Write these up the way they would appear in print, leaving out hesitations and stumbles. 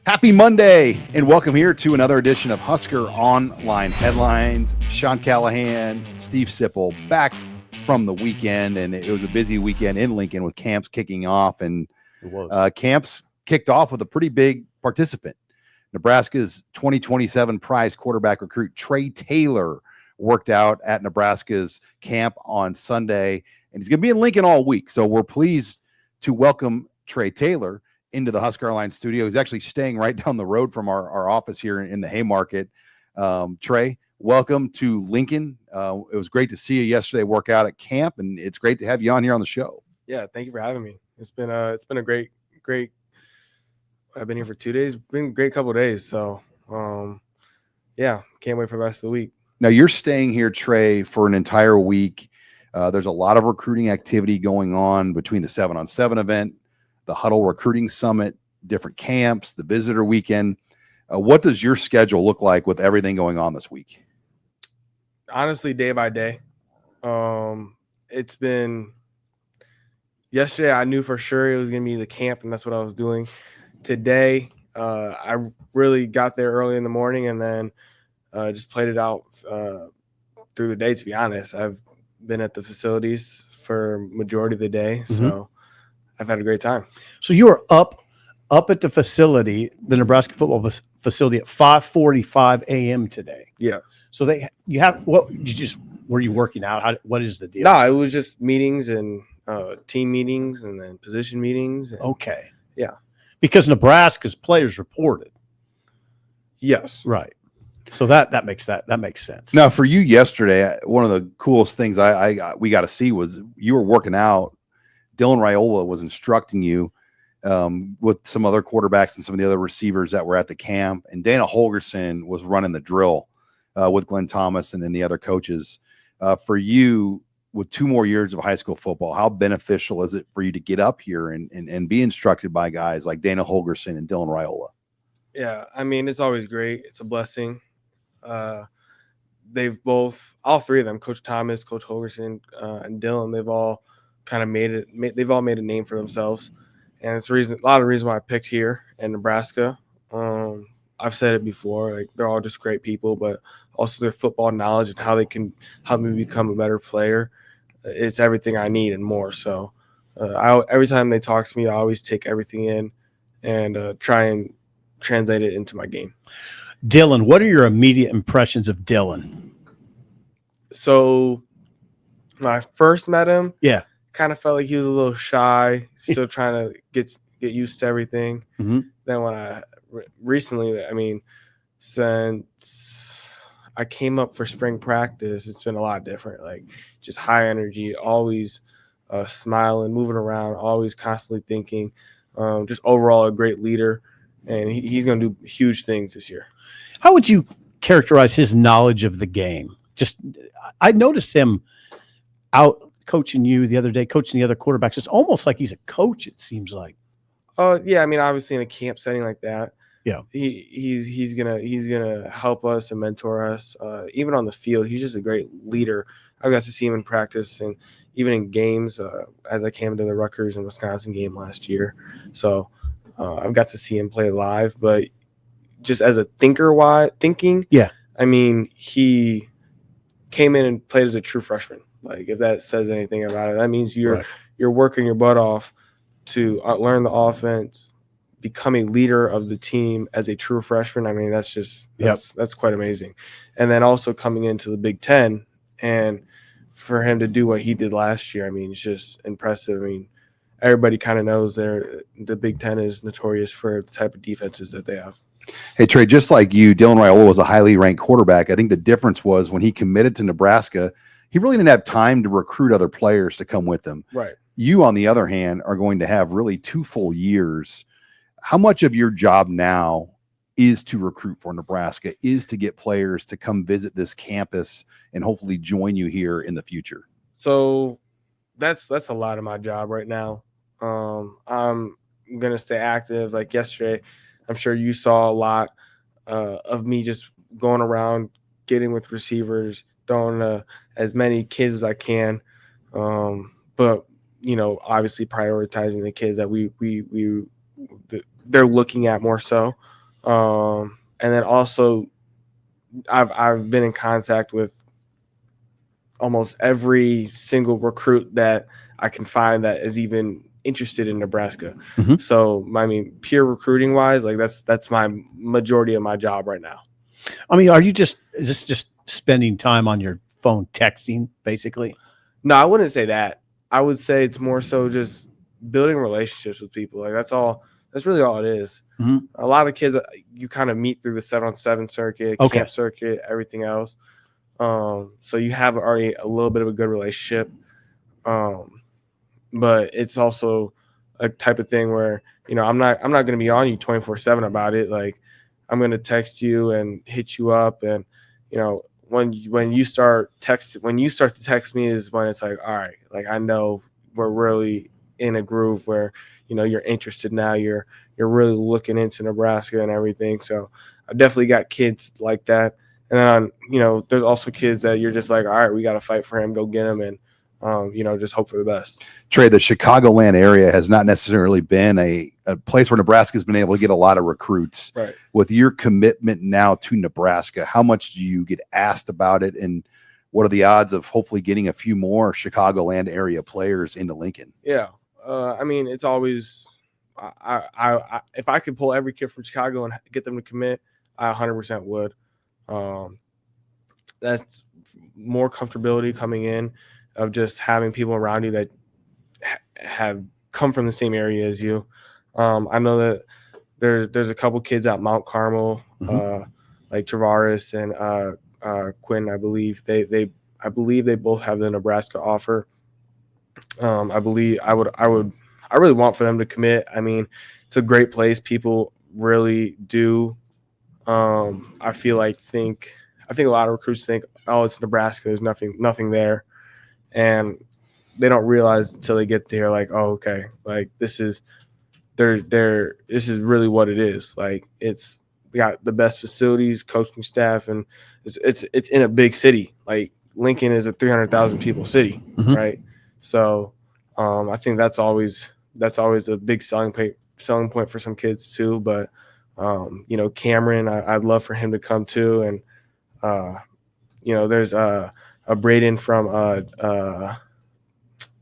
Happy Monday, and welcome here to another edition of Husker Online Headlines. Sean Callahan, Steve Sipple, back from the weekend, and it was a busy weekend in Lincoln with camps kicking off, and camps kicked off with a pretty big participant. Nebraska's 2027 prize quarterback recruit Trae Taylor worked out at Nebraska's camp on Sunday, and he's going to be in Lincoln all week, so we're pleased to welcome Trey Taylor into the HuskerOnline studio. He's actually staying right down the road from our office here in the Haymarket. Trey, welcome to Lincoln. It was great to see you yesterday work out at camp, and it's great to have you on here on the show. Yeah, thank you for having me. It's been a great. I've been here for 2 days. Been a great couple of days. So, yeah, can't wait for the rest of the week. Now you're staying here, Trey, for an entire week. There's a lot of recruiting activity going on between the 7-on-7 event, the Huddle Recruiting Summit, different camps, the visitor weekend. What does your schedule look like with everything going on this week? Honestly, day by day. It's been yesterday. I knew for sure it was going to be the camp, and that's what I was doing. Today, I really got there early in the morning and then just played it out through the day, to be honest. I've been at the facilities for majority of the day, so I've had a great time. So you were up at the facility, the Nebraska football facility, at 5:45 a.m. today. Yes. So were you working out? What is the deal? No, it was just meetings and team meetings and then position meetings. Okay. Yeah. Because Nebraska's players reported. Yes. Right. So that makes sense. Now, for you yesterday, one of the coolest things we got to see was you were working out. Dylan Raiola was instructing you with some other quarterbacks and some of the other receivers that were at the camp, and Dana Holgerson was running the drill with Glenn Thomas and then the other coaches. For you, with 2 more years of high school football, how beneficial is it for you to get up here and be instructed by guys like Dana Holgerson and Dylan Raiola? Yeah, I mean, it's always great. It's a blessing. They've all three of them, Coach Thomas, Coach Holgerson, and Dylan, they've all kind of made a name for themselves. And it's a lot of the reason why I picked here in Nebraska. I've said it before, like they're all just great people, but also their football knowledge and how they can help me become a better player. It's everything I need and more. So every time they talk to me, I always take everything in and try and translate it into my game. Dylan, what are your immediate impressions of Dylan? So when I first met him, kind of felt like he was a little shy, still trying to get used to everything. Mm-hmm. Then when I recently, I mean, since I came up for spring practice, it's been a lot different. Like just high energy, always smiling, moving around, always constantly thinking. Just overall a great leader, and he's going to do huge things this year. How would you characterize his knowledge of the game? Just I noticed him out coaching you the other day, coaching the other quarterbacks. It's almost like he's a coach, it seems like. Yeah, I mean, obviously in a camp setting like that, yeah, he's gonna help us and mentor us. Even on the field, he's just a great leader. I got to see him in practice and even in games as I came to the Rutgers and Wisconsin game last year. So I've got to see him play live, but just as a thinking, yeah, I mean, he came in and played as a true freshman. Like if that says anything about it, that means you're working your butt off to learn the offense, become a leader of the team as a true freshman. I mean, that's quite amazing. And then also coming into the Big Ten, and for him to do what he did last year, I mean, it's just impressive. I mean, everybody kind of knows the Big Ten is notorious for the type of defenses that they have. Hey, Trey, just like you, Dylan Raiola was a highly ranked quarterback. I think the difference was when he committed to Nebraska, he really didn't have time to recruit other players to come with him. Right. You, on the other hand, are going to have really 2 full years. How much of your job now is to recruit for Nebraska, is to get players to come visit this campus and hopefully join you here in the future? So that's a lot of my job right now. I'm going to stay active. Like yesterday, I'm sure you saw a lot of me just going around, getting with receivers, throwing as many kids as I can. But, you know, obviously prioritizing the kids that they're looking at more so. And then also I've been in contact with almost every single recruit that I can find that is even interested in Nebraska. Mm-hmm. So, I mean, pure recruiting wise, like that's my majority of my job right now. I mean, are you just spending time on your phone texting, basically? No, I wouldn't say that. I would say it's more so just building relationships with people. Like that's all. That's really all it is. Mm-hmm. A lot of kids you kind of meet through the 7-on-7 circuit, Okay. camp circuit, everything else. So you have already a little bit of a good relationship. But it's also a type of thing where, you know, I'm not going to be on you 24/7 about it. Like I'm going to text you and hit you up. And, you know, when you start to text me is when it's like, all right, like I know we're really in a groove where, you know, you're interested now. You're really looking into Nebraska and everything. So I've definitely got kids like that. And then, you know, there's also kids that you're just like, all right, we got to fight for him, go get him, and you know, just hope for the best. Trey, the Chicagoland area has not necessarily been a place where Nebraska's been able to get a lot of recruits. Right. With your commitment now to Nebraska, how much do you get asked about it, and what are the odds of hopefully getting a few more Chicagoland area players into Lincoln? Yeah, I mean, it's always I if I could pull every kid from Chicago and get them to commit, I 100% would. That's more comfortability coming in of just having people around you that have come from the same area as you. I know that there's a couple kids at Mount Carmel, like Travaris and Quinn. I believe they both have the Nebraska offer. I really want for them to commit. I mean, it's a great place. People really do. I think a lot of recruits think, oh, it's Nebraska. There's nothing there. And they don't realize until they get there, like, oh, okay, like this is really what it is. Like we got the best facilities, coaching staff, and it's in a big city. Like Lincoln is a 300,000 people city, right? So I think that's always a big selling point for some kids too. But you know, Cameron, I'd love for him to come too. And you know, there's a Braden from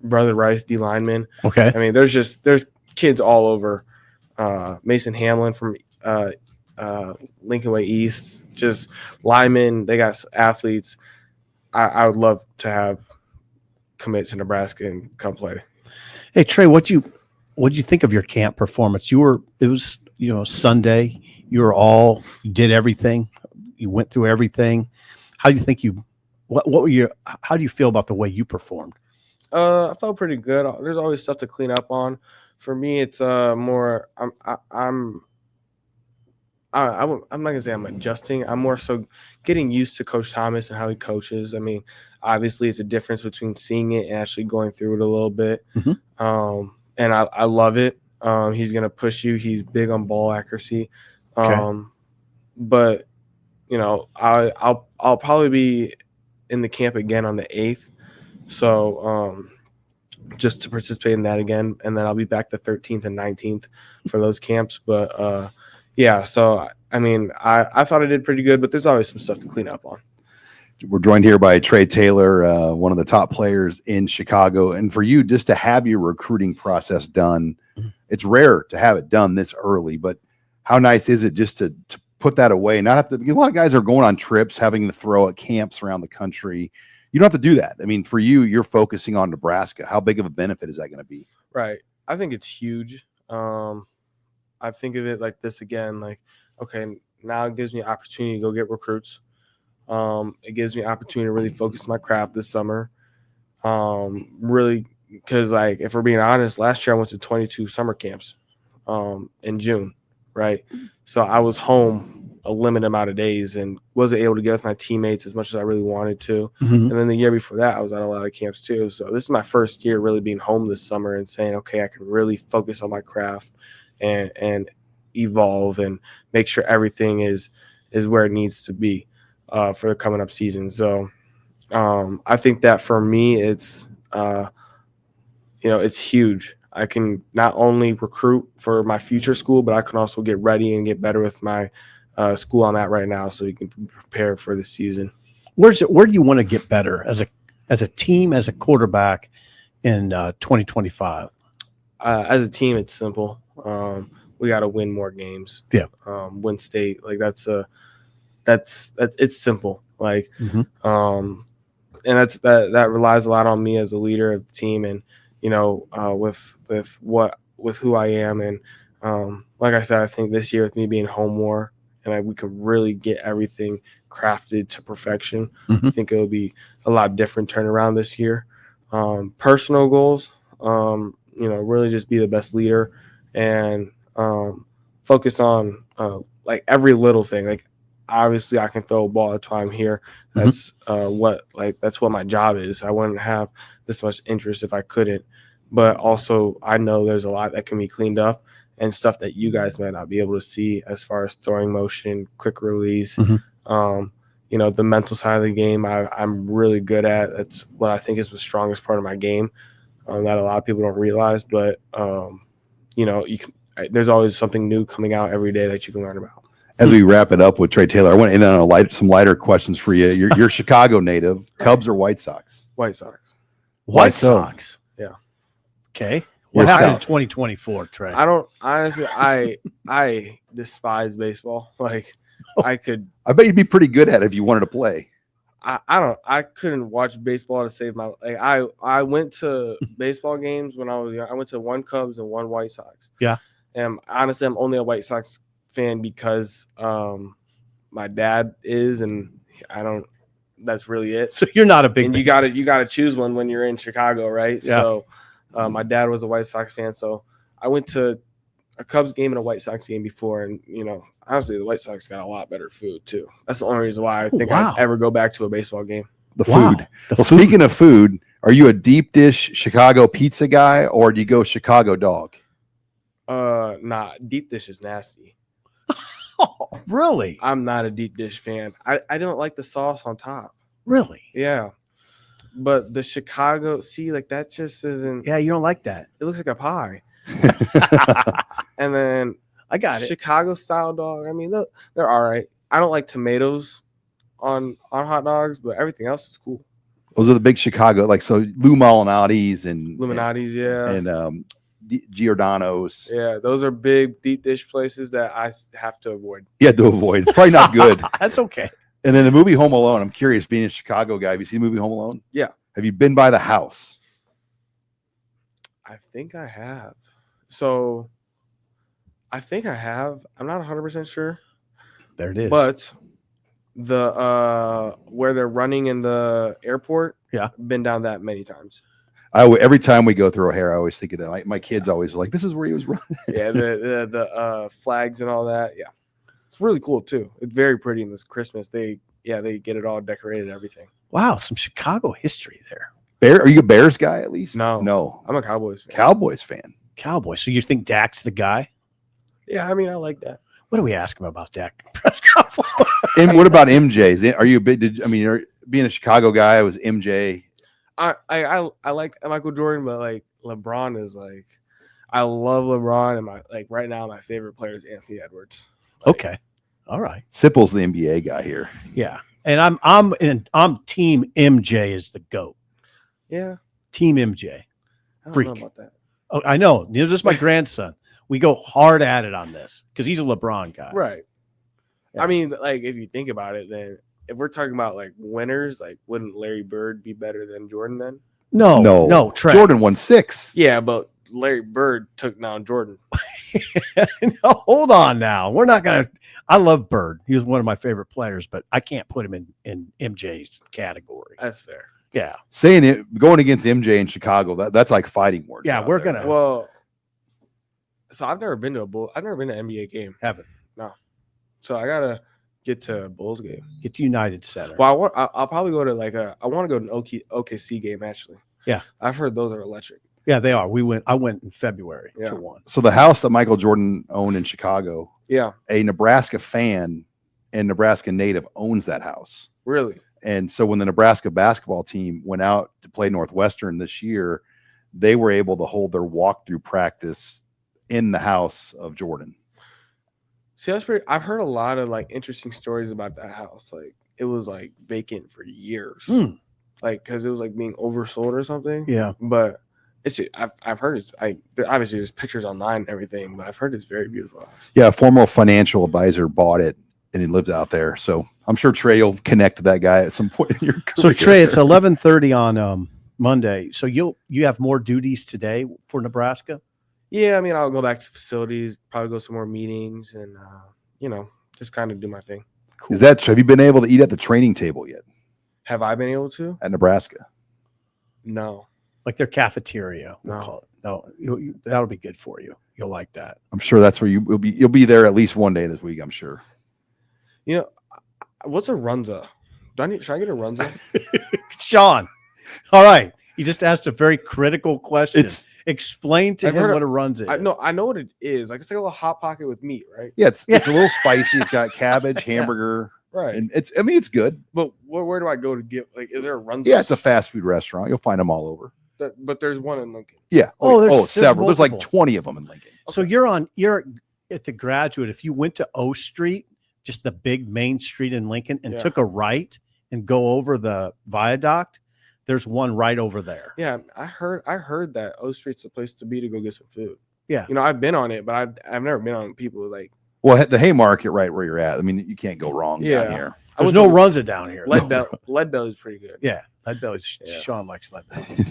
Brother Rice, D lineman. Okay. I mean, there's kids all over. Mason Hamlin from Lincoln Way East, just linemen. They got athletes. I would love to have commit to Nebraska and come play. Hey Trey, what'd you think of your camp performance? It was, you know, Sunday. You did everything. You went through everything. How do you think how do you feel about the way you performed? I felt pretty good. There's always stuff to clean up on. For me, it's more. I'm not gonna say I'm adjusting. I'm more so getting used to Coach Thomas and how he coaches. I mean, obviously, it's a difference between seeing it and actually going through it a little bit. And I love it. He's gonna push you. He's big on ball accuracy. Okay. But you know, I'll probably be in the camp again on the 8th. So just to participate in that again, and then I'll be back the 13th and 19th for those camps. But yeah, so I mean, I thought I did pretty good, but there's always some stuff to clean up on. We're joined here by Trae Taylor, one of the top players in Chicago. And for you, just to have your recruiting process done, it's rare to have it done this early, but how nice is it just to put that away, not have to? A lot of guys are going on trips, having to throw at camps around the country. You don't have to do that. I mean, for you, you're focusing on Nebraska. How big of a benefit is that going to be? Right. I think it's huge. I think of it like this again, like, okay, now it gives me an opportunity to go get recruits. It gives me an opportunity to really focus my craft this summer. Really, because like, if we're being honest, last year I went to 22 summer camps in June, right? So I was home a limited amount of days and wasn't able to get with my teammates as much as I really wanted to. And then the year before that, I was at a lot of camps too. So this is my first year really being home this summer and saying, okay, I can really focus on my craft and evolve and make sure everything is where it needs to be for the coming up season. So I think that for me, it's, you know, it's huge. I can not only recruit for my future school, but I can also get ready and get better with my school I'm at right now, so we can prepare for the season. Where do you want to get better as a team, as a quarterback in 2025? As a team, it's simple. We got to win more games. Yeah. Win state, like that's it's simple. Like, and that relies a lot on me as a leader of the team, and with who I am, and like I said, I think this year with me being home more, and we could really get everything crafted to perfection. I think it'll be a lot different turnaround this year. Personal goals, really just be the best leader and focus on like every little thing. Like, obviously I can throw a ball at time here. That's that's what my job is. I wouldn't have this much interest if I couldn't. But also I know there's a lot that can be cleaned up and stuff that you guys might not be able to see as far as throwing motion, quick release. The mental side of the game I'm really good at. That's what I think is the strongest part of my game that a lot of people don't realize. But there's always something new coming out every day that you can learn about. As we wrap it up with Trae Taylor, I want to end on some lighter questions for you. You're Chicago native. Cubs or White Sox? White Sox. White Sox. Yeah. Okay. What happened in 2024, Trey? I don't honestly. I despise baseball. Like, I bet you'd be pretty good at it if you wanted to play. I couldn't watch baseball to save my. Like, I went to baseball games when I was young. I went to one Cubs and one White Sox. Yeah. And honestly, I'm only a White Sox fan because my dad is, and I don't. That's really it. So you're not a big. And you gotta choose one when you're in Chicago, right? Yeah. So my dad was a White Sox fan, so I went to a Cubs game and a White Sox game before, and honestly, the White Sox got a lot better food too. That's the only reason why I think I'd ever go back to a baseball game. The food. Speaking of food, are you a deep dish Chicago pizza guy, or do you go Chicago dog? Nah, deep dish is nasty. Oh, really? I'm not a deep dish fan. I don't like the sauce on top. Really? Yeah. But the Chicago, that just isn't. Yeah, you don't like that. It looks like a pie. And then I got it. Chicago style dog. I mean, they're all right. I don't like tomatoes on hot dogs, but everything else is cool. Those are the big Chicago, like so Lou Malnati's and Giordano's. Yeah, those are big deep dish places that I have to avoid. Yeah, to avoid. It's probably not good. That's okay. And then the movie Home Alone. I'm curious, being a Chicago guy, have you seen the movie Home Alone? Yeah. Have you been by the house? I think I have. So I think I have. I'm not 100% sure. There it is. But the where they're running in the airport, been down that many times. Every time we go through O'Hare, I always think of that. My kids always are like, "This is where he was running." Yeah, the flags and all that. Yeah, it's really cool too. It's very pretty in this Christmas. They get it all decorated and everything. Wow, some Chicago history there. Are you a Bears guy at least? No, I'm a Cowboys fan. Cowboys. So you think Dak's the guy? Yeah, I mean, I like that. What do we ask him about Dak Prescott? And what about MJ? Are you a bit? Being a Chicago guy, was MJ? I like Michael Jordan, but like LeBron is like, I love LeBron, and right now my favorite player is Anthony Edwards. Okay, all right. Sipple's the NBA guy here. Yeah, and I'm team MJ is the GOAT. Yeah, team MJ. I don't know about that. Oh, I know. This is my grandson. We go hard at it on this because he's a LeBron guy. Right. Yeah. I mean, like, if you think about it, then if we're talking about like winners, like, wouldn't Larry Bird be better than Jordan then? No. Trey. Jordan won 6. Yeah, but Larry Bird took down Jordan. No, hold on now. We're not going to. I love Bird. He was one of my favorite players, but I can't put him in MJ's category. That's fair. Yeah. Saying it, going against MJ in Chicago, that's like fighting words. Yeah, we're going to. Well, so I've never been to an NBA game. Haven't. No. So I got to get to a Bulls game. Get to United Center. Well, I'll probably go to I want to go to an OKC game, actually. Yeah. I've heard those are electric. Yeah, they are. I went in February to one. So the house that Michael Jordan owned in Chicago, a Nebraska fan and Nebraska native owns that house. Really? And so when the Nebraska basketball team went out to play Northwestern this year, they were able to hold their walkthrough practice in the house of Jordan. See, that's pretty. I've heard a lot of like interesting stories about that house. Like it was like vacant for years, like because it was like being oversold or something. Yeah, but I've heard it's obviously there's pictures online and everything, but I've heard it's very beautiful house. Yeah, a former financial advisor bought it and he lives out there. So I'm sure Trey will connect to that guy at some point in your career. So Trey, it's 11:30 on Monday. So you have more duties today for Nebraska? Yeah, I mean, I'll go back to facilities, probably go some more meetings, and just kind of do my thing. Cool. Have you been able to eat at the training table yet? Have I been able to at Nebraska? No, like their cafeteria. No, we'll call it. No, that'll be good for you. You'll like that. I'm sure that's where you'll be. You'll be there at least one day this week. I'm sure. What's a runza? Should I get a runza? Sean, all right. You just asked a very critical question. Explain to him what a runza is. I know what it is. Like it's like a little hot pocket with meat, right? Yeah, it's a little spicy. It's got cabbage, hamburger, right? And it's good. But where do I go to get? Like, is there a runza? Yeah, it's a fast food restaurant. You'll find them all over. But there's one in Lincoln. Yeah. There's several. multiple. There's like 20 of them in Lincoln. So you're at the Graduate. If you went to O Street, just the big main street in Lincoln, and took a right and go over the viaduct, there's one right over there. Yeah, I heard that O Street's the place to be to go get some food. Yeah, I've been on it, but I've never been on people like. Well, the Haymarket, right where you're at. I mean, you can't go wrong down here. There's no runza down here. Lead Belly's pretty good. Yeah, Lead Belly's. Sean likes Lead Belly.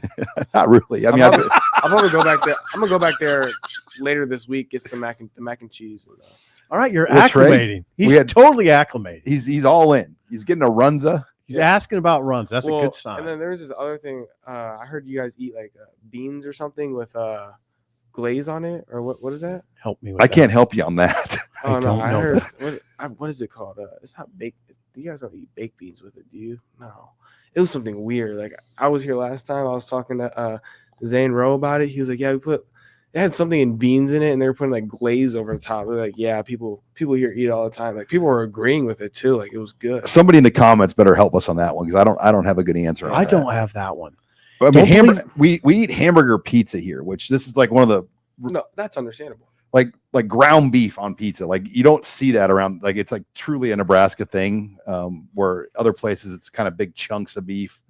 Not really. I mean, I'll probably go back there. I'm gonna go back there later this week. Get some mac and cheese. All right, you're acclimating. Trey, he's totally acclimated. He's all in. He's getting a runza. He's asking about runs. That's a good sign. And then there's this other thing. I heard you guys eat like beans or something with glaze on it, or what is that? Help me with I can't help you on that. Oh, no, I heard. What is it called? It's not baked. You guys don't eat baked beans with it, do you? No. It was something weird. Like I was here last time. I was talking to Zane Rowe about it. He was like, "Yeah, it had something in beans in it, and they were putting like glaze over the top." They're like, "Yeah, people here eat it all the time." Like people were agreeing with it too. Like it was good. Somebody in the comments better help us on that one because I don't have a good answer. I don't have that one. I mean, we eat hamburger pizza here, which this is like one of the. No, that's understandable. Like ground beef on pizza. Like you don't see that around. Like it's like truly a Nebraska thing. Where other places it's kind of big chunks of beef.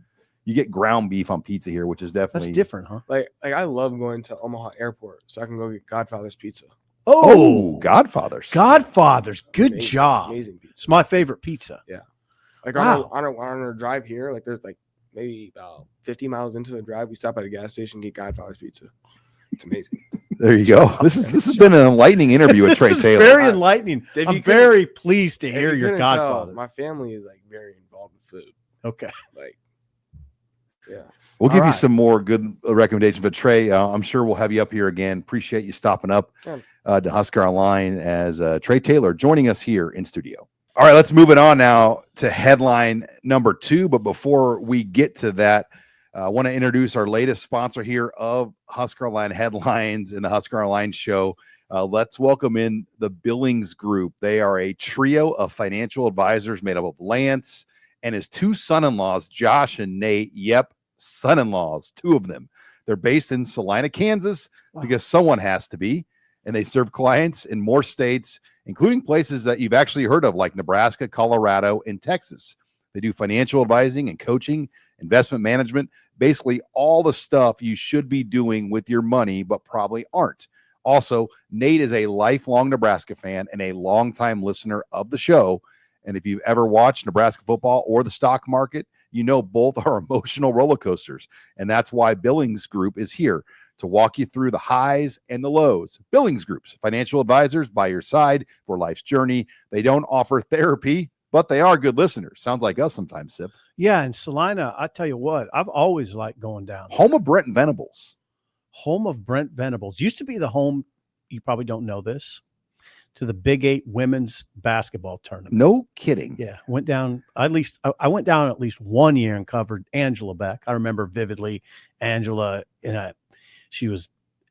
You get ground beef on pizza here, which is definitely different, huh? Like I love going to Omaha Airport so I can go get Godfather's pizza. Oh, Godfather's. Good Amazing, job. Amazing pizza. It's my favorite pizza. Yeah. Like wow. on our drive here, like there's like maybe about 50 miles into the drive, we stop at a gas station, get Godfather's pizza. It's amazing. There you go. This has been an enlightening interview with Trey Taylor. Very enlightening. I'm very pleased to hear your Godfather. My family is like very involved in food. Okay. Like, yeah. We'll give you some more good recommendations, but Trey, I'm sure we'll have you up here again. Appreciate you stopping up to Husker Online as Trey Taylor joining us here in studio. All right, let's move it on now to headline number 2. But before we get to that, I want to introduce our latest sponsor here of Husker Online Headlines and the Husker Online Show. Let's welcome in the Billings Group. They are a trio of financial advisors made up of Lance and his 2 son-in-laws, Josh and Nate. Yep, son-in-laws, 2 of them. They're based in Salina, Kansas, because someone has to be. And they serve clients in more states, including places that you've actually heard of, like Nebraska, Colorado, and Texas. They do financial advising and coaching, investment management, basically all the stuff you should be doing with your money, but probably aren't. Also, Nate is a lifelong Nebraska fan and a longtime listener of the show. And if you've ever watched Nebraska football or the stock market, you know both are emotional roller coasters. And that's why Billings Group is here to walk you through the highs and the lows. Billings Group's financial advisors by your side for life's journey. They don't offer therapy, but they are good listeners. Sounds like us sometimes, Sip. Yeah, and Salina, I tell you what, I've always liked going down there. Home of Brent Venables. Home of Brent Venables. Used to be the home, you probably don't know this, to the Big 8 women's basketball tournament. No kidding. Yeah, went down I went down at least one year and covered Angela Beck. I remember vividly Angela she was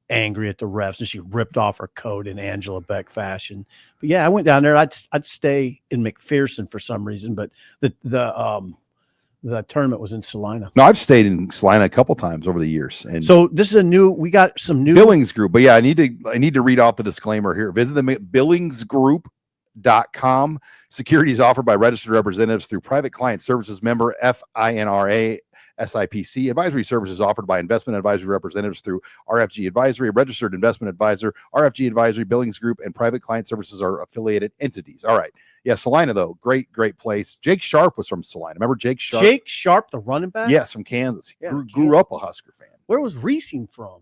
angry at the refs and she ripped off her coat in Angela Beck fashion. But yeah, I went down there. I'd stay in McPherson for some reason, but the The tournament was in Salina. No, I've stayed in Salina a couple times over the years. And So this is we got some new Billings Group. But yeah, I need to read off the disclaimer here. Visit them at billingsgroup.com. Security is offered by registered representatives through Private Client Services member FINRA SIPC. Advisory services offered by investment advisory representatives through RFG Advisory, a registered investment advisor. RFG Advisory, Billings Group, and Private Client Services are affiliated entities. All right. Yeah, Salina, though. Great place. Jake Sharp was from Salina. Remember Jake Sharp? Jake Sharp, the running back? Yes, from Kansas. Yeah, grew up a Husker fan. Where was Reesing from?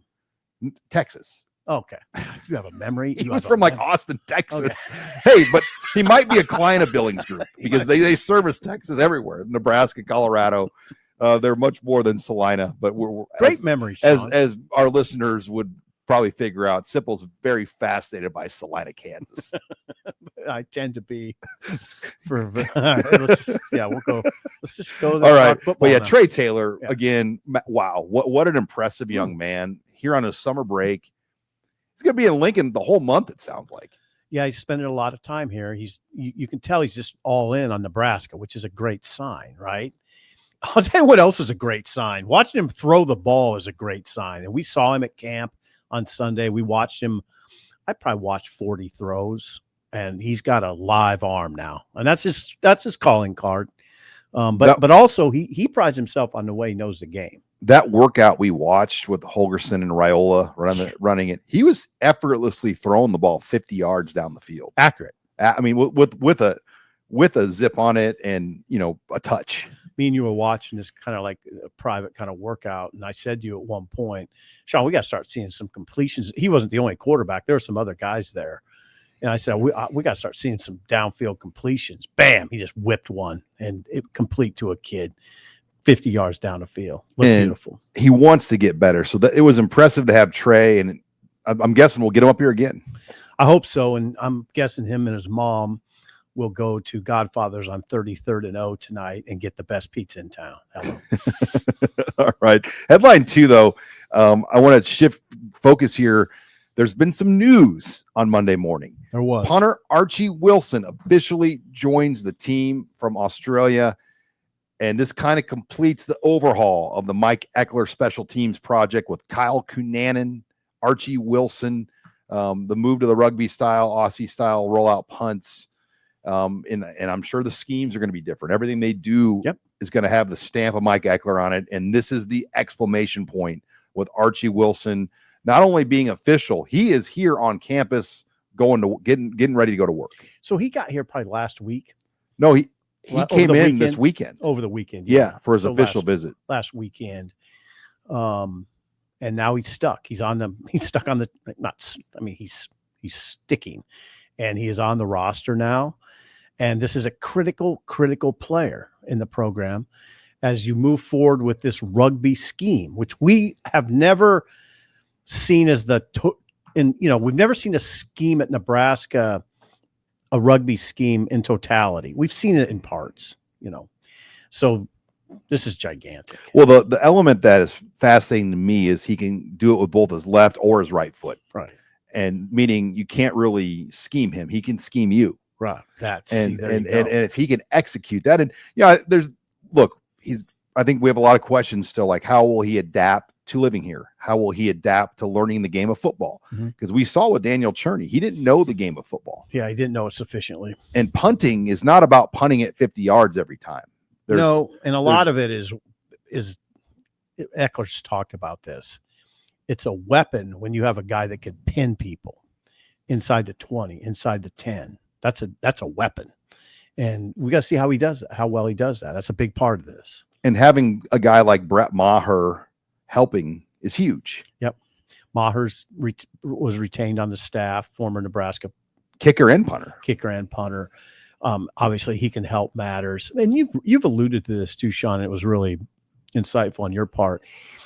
Texas. Okay. You have a memory. He was from like Austin, Texas. Okay. Hey, but he might be a client of Billings Group because they service Texas everywhere. Nebraska, Colorado. They're much more than Salina, but we're great memories. As our listeners would probably figure out, Sipple's very fascinated by Salina, Kansas. I tend to be. We'll go. Let's just go there. All right. Well, yeah, Trey Taylor again. Wow, what an impressive young man here on his summer break. He's going to be in Lincoln the whole month. It sounds like. Yeah, he's spending a lot of time here. You can tell he's just all in on Nebraska, which is a great sign, right? I'll tell you what else is a great sign. Watching him throw the ball is a great sign. And we saw him at camp on Sunday. We watched him. I probably watched 40 throws, and he's got a live arm now. And that's his calling card. But also he prides himself on the way he knows the game. That workout we watched with Holgerson and Raiola running it, he was effortlessly throwing the ball 50 yards down the field. Accurate. I mean, with a zip on it and, a touch. Me and you were watching this kind of like a private kind of workout. And I said to you at one point, Sean, we got to start seeing some completions. He wasn't the only quarterback. There were some other guys there. And I said, we got to start seeing some downfield completions. Bam. He just whipped one and it complete to a kid 50 yards down the field. Looked beautiful. He wants to get better. So it was impressive to have Trey, and I'm guessing we'll get him up here again. I hope so. And I'm guessing him and his mom will go to Godfather's on 33rd and O tonight and get the best pizza in town. Hello. All right. Headline 2, though. I want to shift focus here. There's been some news on Monday morning. There was. Punter Archie Wilson officially joins the team from Australia. And this kind of completes the overhaul of the Mike Eckler special teams project with Kyle Cunanan, Archie Wilson, the move to the rugby style, Aussie style rollout punts. And I'm sure the schemes are going to be different. Everything they do is going to have the stamp of Mike Eckler on it. And this is the exclamation point with Archie Wilson not only being official, he is here on campus going to getting ready to go to work. So he got here probably last week. No, he came in this weekend. Over the weekend. Yeah, for his official visit. Last weekend. And now he's stuck. He's stuck on he's sticking. And he is on the roster now. And this is a critical player in the program as you move forward with this rugby scheme, which we have never seen as we've never seen a scheme at Nebraska, a rugby scheme in totality. We've seen it in parts, So this is gigantic. Well, the element that is fascinating to me is he can do it with both his left or his right foot. Right. And meaning you can't really scheme him. He can scheme you. Right. And if he can execute that, and I think we have a lot of questions still, like how will he adapt to living here? How will he adapt to learning the game of football? Because we saw with Daniel Cherney, he didn't know the game of football. Yeah, he didn't know it sufficiently. And punting is not about punting at 50 yards every time. And a lot of it is Eckler's talked about this. It's a weapon when you have a guy that can pin people inside the 20, inside the 10. That's a weapon. And we got to see how well he does that. That's a big part of this. And having a guy like Brett Maher helping is huge. Yep. Maher's was retained on the staff, former Nebraska kicker and punter. Obviously he can help matters. And you've alluded to this too, Sean. It was really insightful on your part.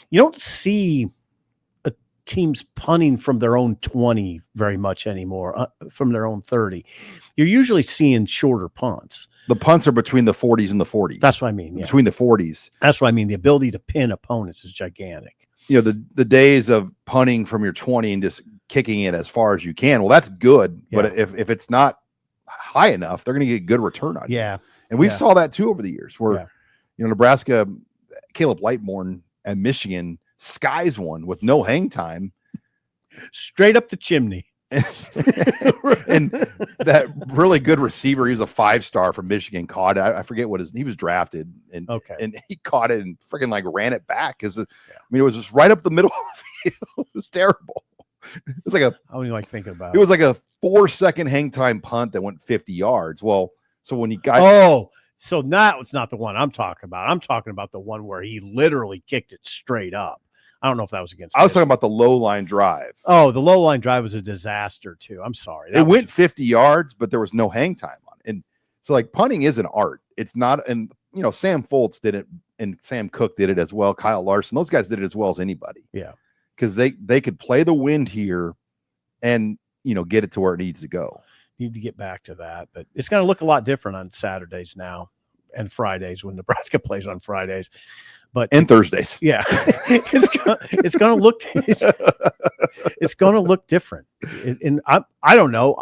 You don't see teams punting from their own 20 very much anymore, from their own 30. You're usually seeing shorter punts. The punts are between the 40s and the 40s. That's what I mean. Between the 40s. That's what I mean. The ability to pin opponents is gigantic. The days of punting from your 20 and just kicking it as far as you can. Well, that's good. Yeah. But if it's not high enough, they're going to get good return on it. Yeah. And we saw that too over the years where, Nebraska, Caleb Lightborn at Michigan skies one with no hang time. Straight up the chimney. And that really good receiver, he was a 5-star from Michigan, caught it. I forget he was drafted, and he caught it and freaking like ran it back because it was just right up the middle of the field. It was terrible. It was like I don't even like thinking about it. It was like a 4-second hang time punt that went 50 yards. Well, so when he got so that was not the one I'm talking about. I'm talking about the one where he literally kicked it straight up. I don't know if that was against. I was talking about the low line drive. Oh, the low line drive was a disaster too. I'm sorry. It went 50 yards, but there was no hang time on it. And so like punting is an art. It's not, and Sam Foltz did it and Sam Cook did it as well. Kyle Larson, those guys did it as well as anybody. Yeah. Because they could play the wind here and get it to where it needs to go. Need to get back to that, but it's going to look a lot different on Saturdays now and Fridays when Nebraska plays on Fridays. And Thursdays. Yeah. it's going to look different. And I don't know.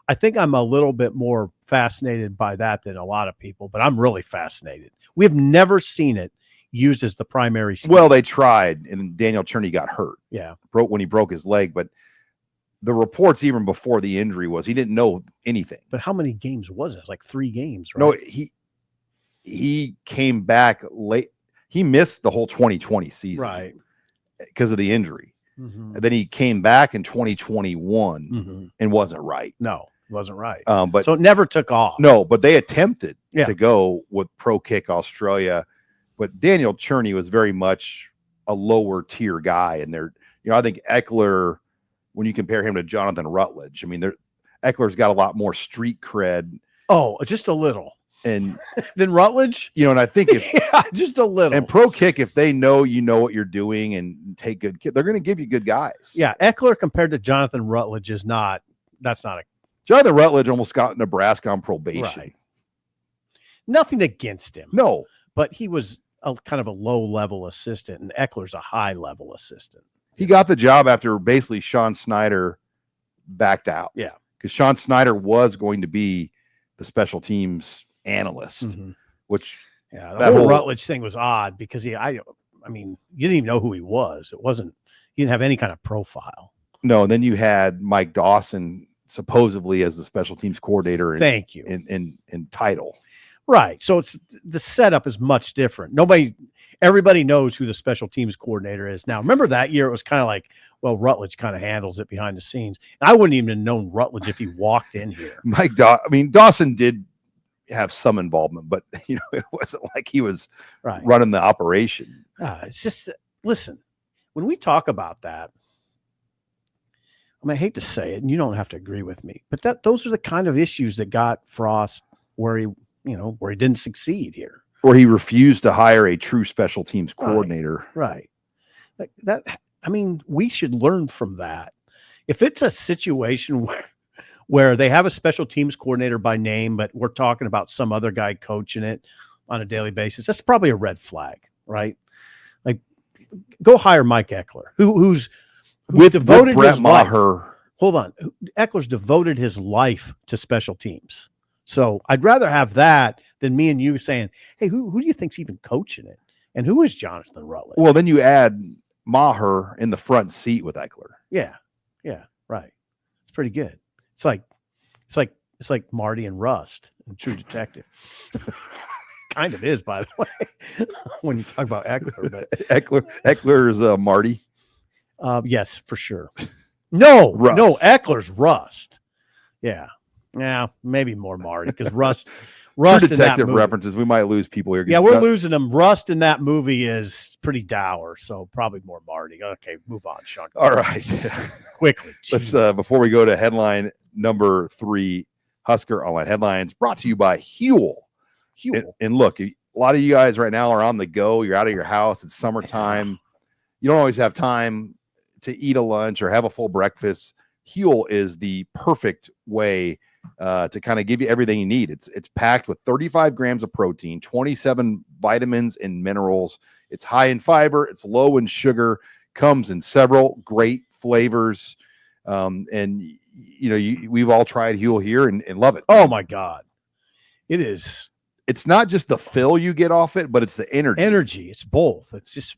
I think I'm a little bit more fascinated by that than a lot of people, but I'm really fascinated. We have never seen it used as the primary scheme. Well, they tried, and Daniel Cherney got hurt. Yeah. When he broke his leg, but the reports even before the injury was he didn't know anything. But how many games was it? Like 3 games, right? No, he came back late. He missed the whole 2020 season, right, because of the injury. Mm-hmm. And then he came back in 2021 and wasn't right. No, it wasn't right. But so it never took off. No, but they attempted to go with Pro Kick Australia. But Daniel Cherney was very much a lower tier guy. And I think Eckler, when you compare him to Jonathan Rutledge, Eckler's got a lot more street cred. Oh, just a little. And then Rutledge, and I think just a little. And Pro Kick, if they know what you're doing and take good, they're going to give you good guys. Yeah, Eckler compared to Jonathan Rutledge is not. That's not a. Jonathan Rutledge almost got Nebraska on probation. Right. Nothing against him. No, but he was a kind of a low level assistant, and Eckler's a high level assistant. He got the job after basically Sean Snyder backed out. Yeah, because Sean Snyder was going to be the special teams analyst, which the whole Rutledge thing was odd because you didn't even know who he was. He didn't have any kind of profile. No, and then you had Mike Dawson supposedly as the special teams coordinator. Thank you. In title. Right. So the setup is much different. Everybody knows who the special teams coordinator is. Now, remember that year it was kind of like, well, Rutledge kind of handles it behind the scenes. And I wouldn't even have known Rutledge if he walked in here. Dawson did have some involvement, but it wasn't like he was running the operation. It's just, listen, when we talk about that, I hate to say it, and you don't have to agree with me, but those are the kind of issues that got Frost where he didn't succeed here. Or he refused to hire a true special teams coordinator. Right. Like that. We should learn from that. If it's a situation where they have a special teams coordinator by name, but we're talking about some other guy coaching it on a daily basis, that's probably a red flag, right? Like, go hire Mike Eckler, who's devoted Brett his life. Maher. Hold on. Eckler's devoted his life to special teams. So I'd rather have that than me and you saying, hey, who do you think's even coaching it? And who is Jonathan Rutledge? Well, then you add Maher in the front seat with Eckler. Yeah. Yeah. Right. It's pretty good. It's like Marty and Rust in True Detective. Kind of is, by the way, when you talk about Eckler. But Eckler is Marty. Yes, for sure. No, Rust. No, Eckler's Rust. Yeah. Maybe more Marty because Rust True Detective references. We might lose people here. Yeah, we're losing them. Rust in that movie is pretty dour, so probably more Marty. Okay, move on, Sean. All right, quickly. Let's before we go to headline number 3, Husker Online headlines brought to you by Huel. And look, a lot of you guys right now are on the go. You're out of your house. It's summertime. You don't always have time to eat a lunch or have a full breakfast. Huel is the perfect way to kind of give you everything you need. It's packed with 35 grams of protein, 27 vitamins and minerals. It's high in fiber. It's low in sugar. Comes in several great flavors. We've all tried Huel here and love it. Oh my God. It is it's not just the fill you get off it, but it's the energy. Energy. It's both. It's just,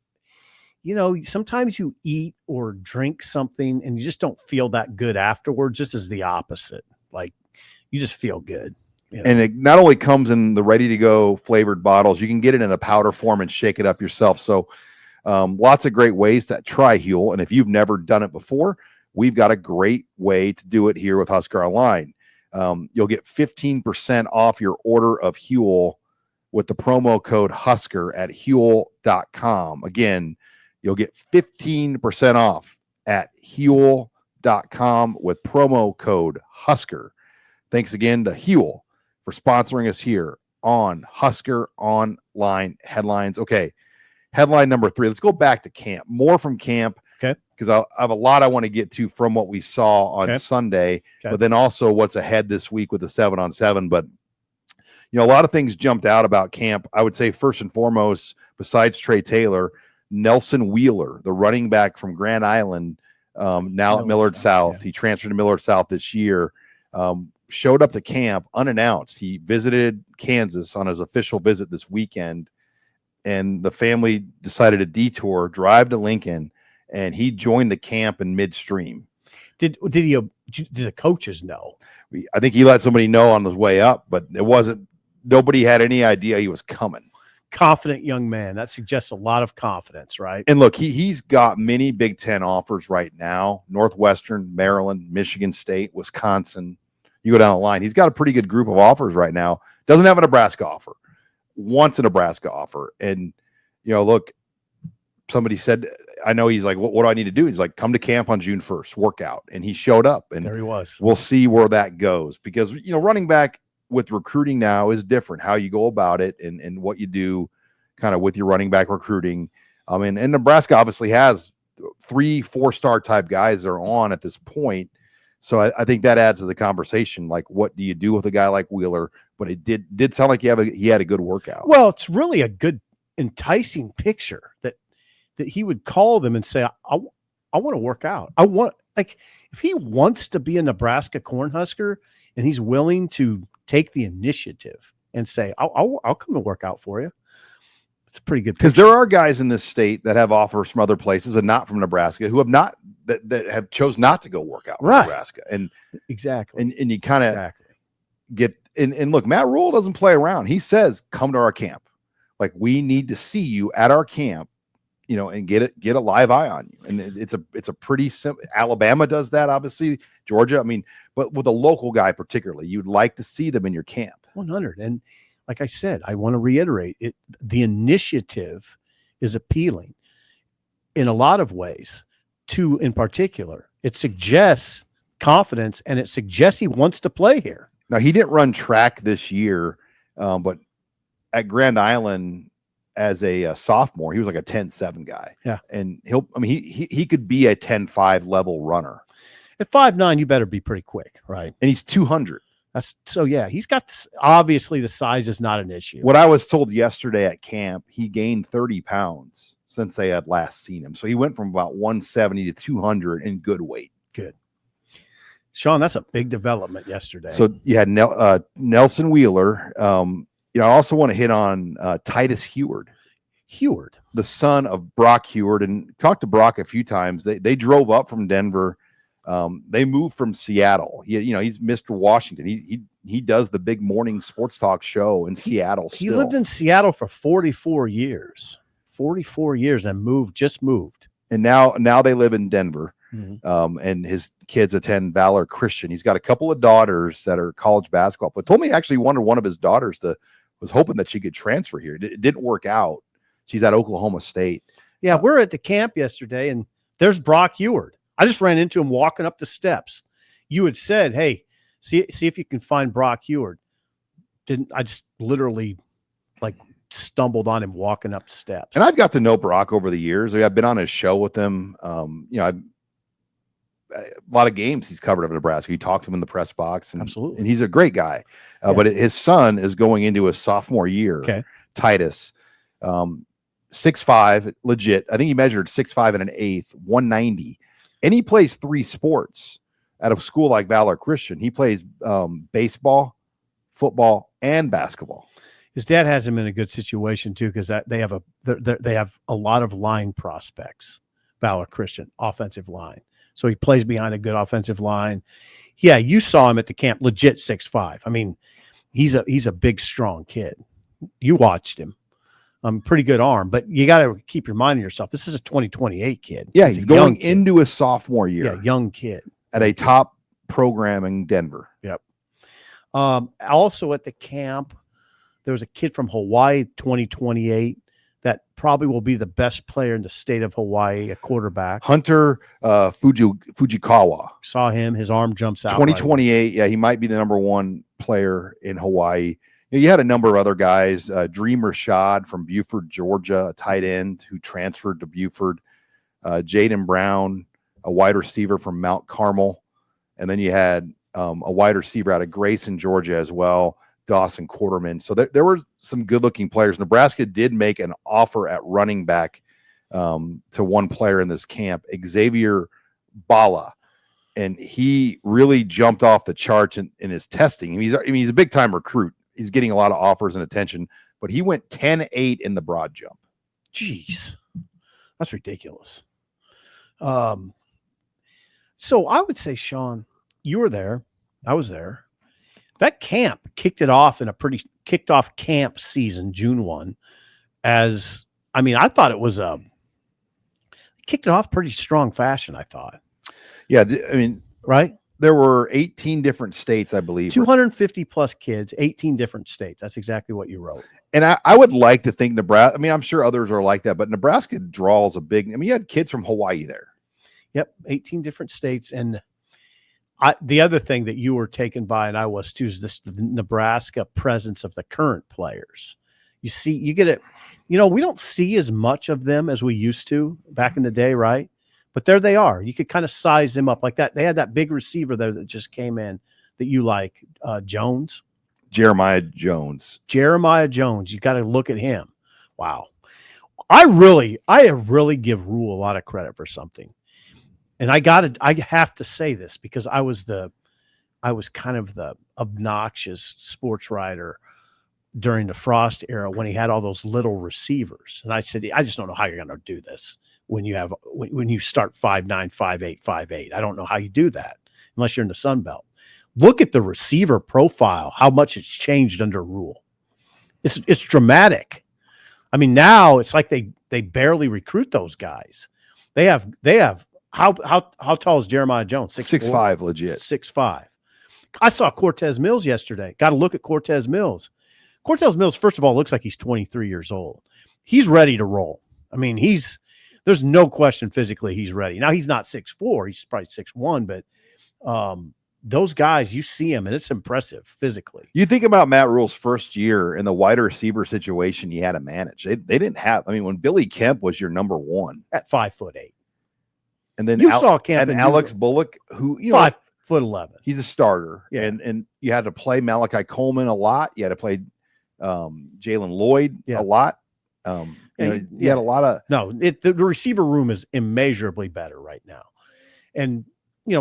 sometimes you eat or drink something and you just don't feel that good afterwards. Just as the opposite. Like you just feel good. And it not only comes in the ready to go flavored bottles, you can get it in a powder form and shake it up yourself. So lots of great ways to try Huel. And if you've never done it before, we've got a great way to do it here with Husker Online. You'll get 15% off your order of Huel with the promo code Husker at Huel.com. Again, you'll get 15% off at Huel.com with promo code Husker. Thanks again to Huel for sponsoring us here on Husker Online Headlines. Okay, headline number 3. Let's go back to camp. More from camp. Okay. Because I have a lot I want to get to from what we saw on Sunday, but then also what's ahead this week with the 7-on-7. But, a lot of things jumped out about camp. I would say first and foremost, besides Trey Taylor, Nelson Wheeler, the running back from Grand Island, now at Millard South. Yeah. He transferred to Millard South this year. Showed up to camp unannounced. He visited Kansas on his official visit this weekend, and the family decided to detour, drive to Lincoln, and he joined the camp in midstream. Did the coaches know? I think he let somebody know on his way up, but nobody had any idea he was coming. Confident young man. That suggests a lot of confidence, right? And look, he's got many Big Ten offers right now: Northwestern, Maryland, Michigan State, Wisconsin. You go down the line. He's got a pretty good group of offers right now. Doesn't have a Nebraska offer. Wants a Nebraska offer. And, look, somebody said, I know he's like, what do I need to do? He's like, come to camp on June 1st, work out. And he showed up. And there he was. We'll see where that goes. Because, running back with recruiting now is different. How you go about it and what you do kind of with your running back recruiting. And Nebraska obviously has 3 4-star type guys that are on at this point. So I think that adds to the conversation. Like, what do you do with a guy like Wheeler? But it did sound like he had a good workout. Well, it's really a good, enticing picture that he would call them and say, I want to work out. If he wants to be a Nebraska Cornhusker and he's willing to take the initiative and say, I'll come and work out for you. It's a pretty good picture. Because there are guys in this state that have offers from other places and not from Nebraska who have not that have chose not to go work out for Nebraska. And exactly. And you kind of get and look, Matt Rule doesn't play around. He says, come to our camp. Like, we need to see you at our camp, and get a live eye on you. And it's a pretty simple. Alabama does that, obviously. Georgia. But with a local guy particularly, you'd like to see them in your camp. 100. And like I said, I want to reiterate it. The initiative is appealing in a lot of ways. Two in particular, it suggests confidence and it suggests he wants to play here. Now, he didn't run track this year, but at Grand Island as a sophomore, he was like a 10-7 guy. Yeah. And he could be a 10-5 level runner. At 5'9", you better be pretty quick, right? And he's 200. He's got this, obviously the size is not an issue. What I was told yesterday at camp, he gained 30 pounds since they had last seen him. So he went from about 170 to 200 in good weight. Good. Sean, that's a big development yesterday. So you had Nelson Wheeler. I also want to hit on Titus Heward, the son of Brock Heward, and talked to Brock a few times. They drove up from Denver. They moved from Seattle. He's Mr. Washington. He does the big morning sports talk show in Seattle. He lived in Seattle for 44 years. 44 years and just moved. And now they live in Denver. Mm-hmm. And his kids attend Valor Christian. He's got a couple of daughters that are college basketball. But told me he actually wanted one of his daughters was hoping that she could transfer here. It didn't work out. She's at Oklahoma State. Yeah, we're at the camp yesterday, and there's Brock Heward. I just ran into him walking up the steps. You had said, hey, see if you can find Brock Heward. I just literally stumbled on him walking up the steps. And I've got to know Brock over the years. I've been on his show with him. A lot of games he's covered of Nebraska. He talked to him in the press box. Absolutely. And he's a great guy. But his son is going into his sophomore year. Okay. Titus, 6'5", legit. I think he measured 6'5" and an eighth, 190. And he plays 3 sports at a school like Valor Christian. He plays baseball, football, and basketball. His dad has him in a good situation too, because they have a lot of line prospects. Valor Christian offensive line, so he plays behind a good offensive line. Yeah, you saw him at the camp, legit 6'5". I mean, he's a big, strong kid. You watched him. Pretty good arm, but you got to keep reminding yourself this is a 2028 kid. Yeah, he's going into his sophomore year. Yeah, young kid at a top program in Denver. Yep. Also at the camp, there was a kid from Hawaii, 2028, that probably will be the best player in the state of Hawaii, a quarterback. Hunter Fujikawa. Saw him. His arm jumps out. 2028. Right. Yeah, he might be the number one player in Hawaii. You had a number of other guys. Dream Rashad from Buford, Georgia, a tight end who transferred to Buford. Jaden Brown, a wide receiver from Mount Carmel. And then you had a wide receiver out of Grayson, Georgia as well, Dawson Quarterman. So there were some good-looking players. Nebraska did make an offer at running back to one player in this camp, Xavier Bala, and he really jumped off the charts in his testing. He's a big-time recruit. He's getting a lot of offers and attention, but he went 10-8 in the broad jump. Jeez, that's ridiculous. So I would say, Sean, you were there. I was there. That camp kicked off camp season, June 1, I thought it was kicked it off pretty strong fashion, I thought. Yeah. Right? There were 18 different states, I believe. 250 plus kids, 18 different states. That's exactly what you wrote. And I would like to think Nebraska, I'm sure others are like that, but Nebraska draws a big, you had kids from Hawaii there. Yep. 18 different states. And the other thing that you were taken by, and I was too, is the Nebraska presence of the current players. You get it. We don't see as much of them as we used to back in the day, right? But there they are. You could kind of size them up like that. They had that big receiver there that just came in that you like, Jones. Jeremiah Jones. You got to look at him. Wow. I really give Rule a lot of credit for something. And I have to say this because I was kind of the obnoxious sports writer during the Frost era when he had all those little receivers. And I said, I just don't know how you're going to do this when you start 5'9", 5'8", 5'8". I don't know how you do that unless you're in the Sun Belt. Look at the receiver profile, how much it's changed under Rule. It's dramatic. Now it's like they barely recruit those guys. They have how tall is Jeremiah Jones? 6'5", legit. 6'5". I saw Cortez Mills yesterday. Got to look at Cortez Mills. Cortez Mills, first of all, looks like he's 23 years old. He's ready to roll. There's no question physically he's ready. Now he's not 6'4", he's probably 6'1", but those guys, you see him and it's impressive physically. You think about Matt Rule's first year in the wide receiver situation he had to manage. They didn't have, when Billy Kemp was your number one at 5'8". And then you saw Kemp and Alex Bullock, who 5'11". He's a starter. Yeah. And you had to play Malachi Coleman a lot. You had to play Jalen Lloyd a lot. You had a lot of the receiver room is immeasurably better right now. And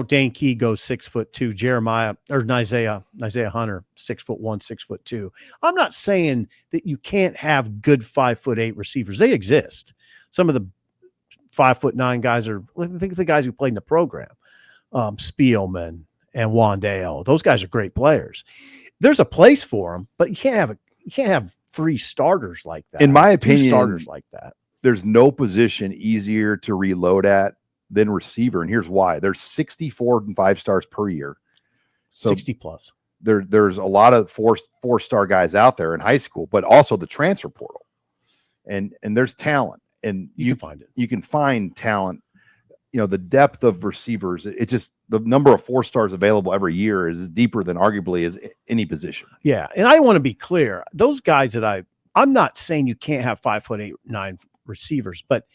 Dane Key goes 6'2", Jeremiah or Isaiah Hunter 6'1", 6'2". I'm not saying that you can't have good 5'8" receivers. They exist. Some of the 5'9" guys are, think of the guys who played in the program, Spielman and Wandale. Those guys are great players. There's a place for them, but you can't have three starters like that. In my opinion, starters like that. There's no position easier to reload at than receiver, and here's why. There's 64 and 5 stars per year, so 60 plus. There's a lot of four-star guys out there in high school, but also the transfer portal, and there's talent. And you can find it. You can find talent. The depth of receivers, it's just the number of 4 stars available every year is deeper than arguably as any position. Yeah. And I want to be clear. Those guys that I'm not saying you can't have 5'8", 9 receivers, but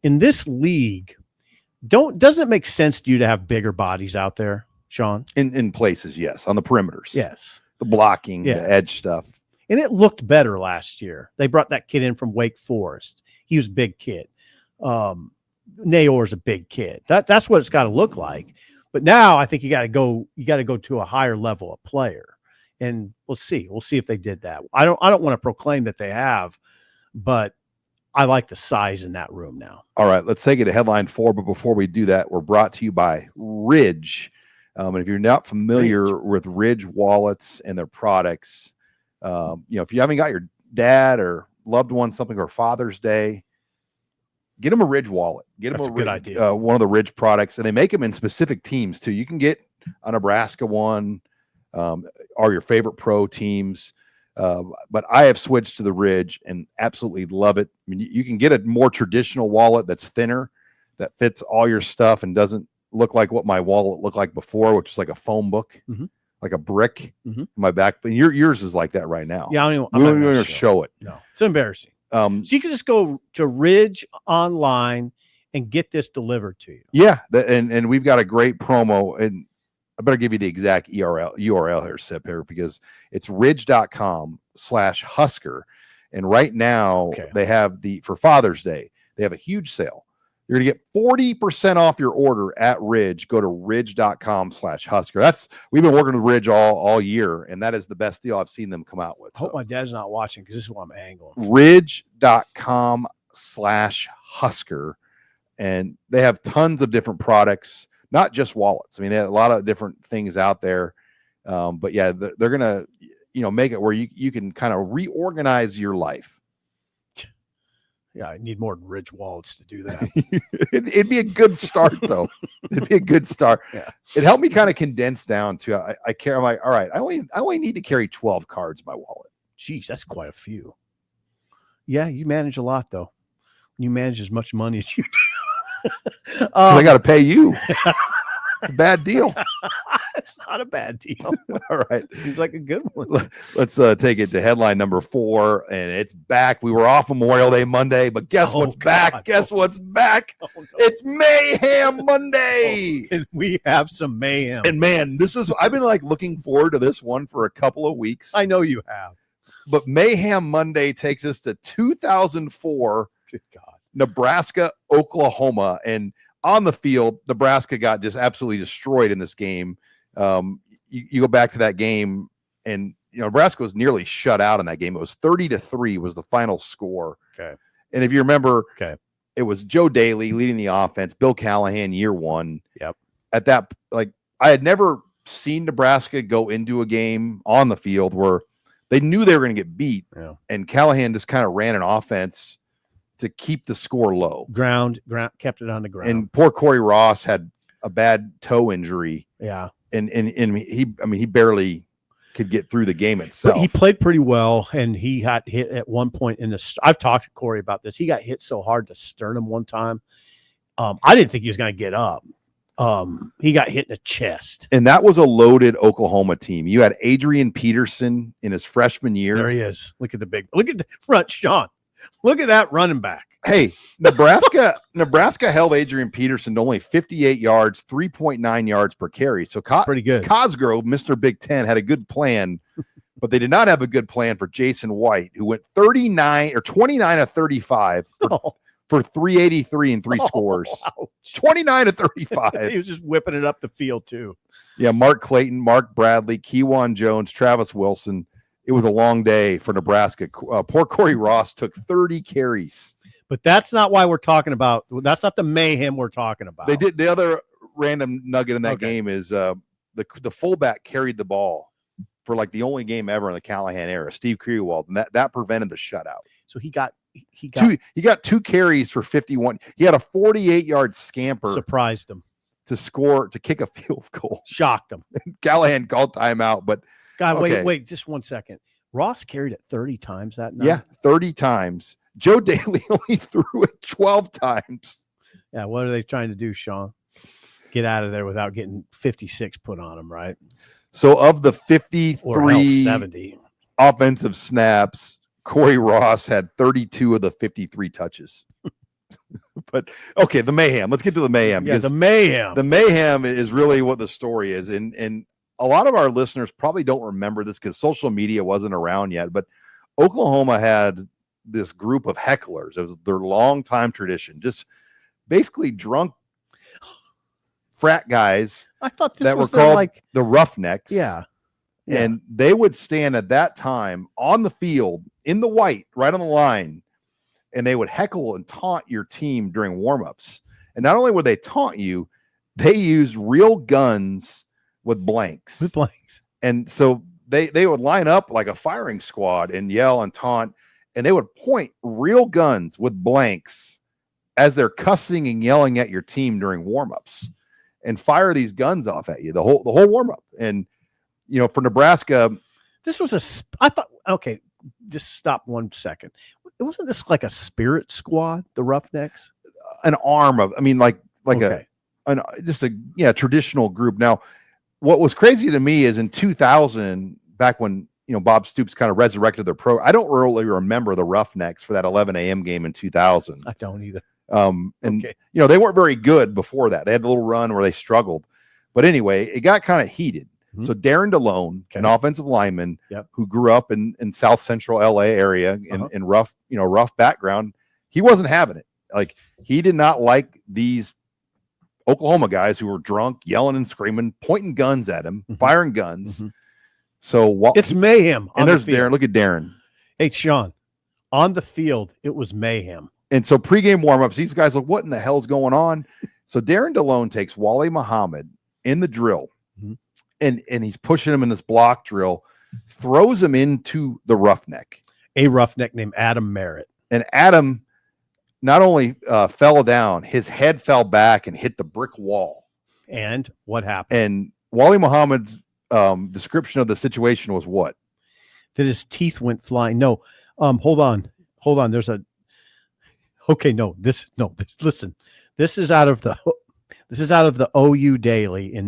in this league, doesn't it make sense to you to have bigger bodies out there, Sean? In places, yes. On the perimeters. Yes. The blocking, the edge stuff. And it looked better last year. They brought that kid in from Wake Forest. He was a big kid. Nayor's a big kid. That's what it's got to look like. But now I think you got to go to a higher level of player. and we'll see if they did that. I don't want to proclaim that they have, but I like the size in that room now. All right, let's take it to headline 4. But before we do that, we're brought to you by Ridge. And if you're not familiar with Ridge wallets and their products, if you haven't got your dad or loved one something for Father's Day, get them a Ridge wallet. Get That's them a good idea. One of the Ridge products, and they make them in specific teams too. You can get a Nebraska one, or your favorite pro teams. But I have switched to the Ridge and absolutely love it. I mean, you can get a more traditional wallet that's thinner, that fits all your stuff and doesn't look like what my wallet looked like before, which is like a phone book, like a brick in my back. But yours is like that right now. Yeah, I'm not even going to show it. No, it's embarrassing. So you can just go to Ridge online and get this delivered to you. Yeah, and we've got a great promo, and I better give you the exact URL here, Sip, here, because it's ridge.com/Husker. And right now they have for Father's Day, they have a huge sale. You're going to get 40% off your order at Ridge. Go to ridge.com/Husker. We've been working with Ridge all year, and that is the best deal I've seen them come out with. I hope my dad's not watching, because this is what I'm angling for. Ridge.com/Husker. And they have tons of different products, not just wallets. I mean, they have a lot of different things out there. But yeah, they're going to, make it where you can kind of reorganize your life. Yeah, I need more than Ridge wallets to do that. It'd be a good start, though. It'd be a good start. Yeah. It helped me kind of condense down to I care. I'm like, all right, I only need to carry 12 cards in my wallet. Jeez, that's quite a few. Yeah, you manage a lot, though. You manage as much money as you do. I got to pay you. It's a bad deal. It's not a bad deal. All right. Seems like a good one. Let's take it to headline number 4, and it's back. We were off Memorial Day Monday, but guess what's back? Guess what's back? Oh, no. It's Mayhem Monday. And we have some mayhem. And man, I've been looking forward to this one for a couple of weeks. I know you have. But Mayhem Monday takes us to 2004. Good God. Nebraska, Oklahoma, and on the field, Nebraska got just absolutely destroyed in this game. You go back to that game, and Nebraska was nearly shut out in that game. It was 30-3 was the final score. Okay, and if you remember, it was Joe Daly leading the offense, Bill Callahan year 1. Yep. At that, I had never seen Nebraska go into a game on the field where they knew they were going to get beat, and Callahan just kind of ran an offense to keep the score low. Ground, kept it on the ground. And poor Corey Ross had a bad toe injury. Yeah. And he barely could get through the game itself. But he played pretty well, and he got hit at one point I've talked to Corey about this. He got hit so hard to sternum one time. I didn't think he was going to get up. He got hit in the chest. And that was a loaded Oklahoma team. You had Adrian Peterson in his freshman year. There he is. Look at the front, Sean. Look at that running back. Hey, Nebraska held Adrian Peterson to only 58 yards, 3.9 yards per carry. So pretty good. Cosgrove, Mr. Big Ten, had a good plan, but they did not have a good plan for Jason White, who went 29 of 35 for 383 and 3 scores. Ouch. 29 of 35. He was just whipping it up the field too. Yeah, Mark Clayton, Mark Bradley, Kewan Jones, Travis Wilson. It was a long day for Nebraska. Poor Corey Ross took 30 carries. But that's not why we're talking about. That's not the mayhem we're talking about. They did. The other random nugget in that game is the fullback carried the ball for the only game ever in the Callahan era, Steve Kriewald, and that prevented the shutout. So he got 2 carries for 51. He had a 48-yard scamper. Surprised him to kick a field goal. Shocked him. Callahan called timeout, but God, wait, just 1 second. Ross carried it 30 times that night. Yeah, 30 times. Joe Daly only threw it 12 times. Yeah, what are they trying to do, Sean? Get out of there without getting 56 put on them, right? So of the 53 70 offensive snaps, Corey Ross had 32 of the 53 touches. But okay, the mayhem. Let's get to the mayhem. Yeah, the mayhem. The mayhem is really what the story is. And a lot of our listeners probably don't remember this because social media wasn't around yet, but Oklahoma had this group of hecklers. It was their longtime tradition, just basically drunk frat guys. I thought that were called the Roughnecks. Yeah. Yeah. And they would stand at that time on the field in the white, right on the line, and they would heckle and taunt your team during warmups. And not only would they taunt you, they used real guns with blanks. With blanks. And so they would line up like a firing squad and yell and taunt, and they would point real guns with blanks as they're cussing and yelling at your team during warmups and fire these guns off at you the whole warmup. And you know, for Nebraska, this was I thought, okay, just stop 1 second. Wasn't this like a spirit squad, the Roughnecks? An arm of, I mean, like Okay. just a traditional group. Now, what was crazy to me is in 2000, back when, you know, Bob Stoops kind of resurrected their pro, I don't really remember the Roughnecks for that 11 a.m. game in 2000. I don't either. And Okay. you know, they weren't very good before that. They had the little run where they struggled, but anyway, it got kind of heated. Mhm. So Darren DeLone, an offensive lineman who grew up in South Central LA area in rough background, he wasn't having it. Like, he did not like these Oklahoma guys who were drunk, yelling and screaming, pointing guns at him, firing guns. So it's mayhem. And there's Darren. Look at Darren. Hey, Sean, on the field, it was mayhem. And so pregame warmups, these guys look, what in the hell's going on? So Darren DeLone takes Wally Muhammad in the drill, and he's pushing him in this block drill, throws him into the roughneck. A roughneck named Adam Merritt. And Adam not only fell down, his head fell back and hit the brick wall. And what happened? And Wally Muhammad's description of the situation was what? That his teeth went flying. No, hold on. There's a, listen, this is out of the OU Daily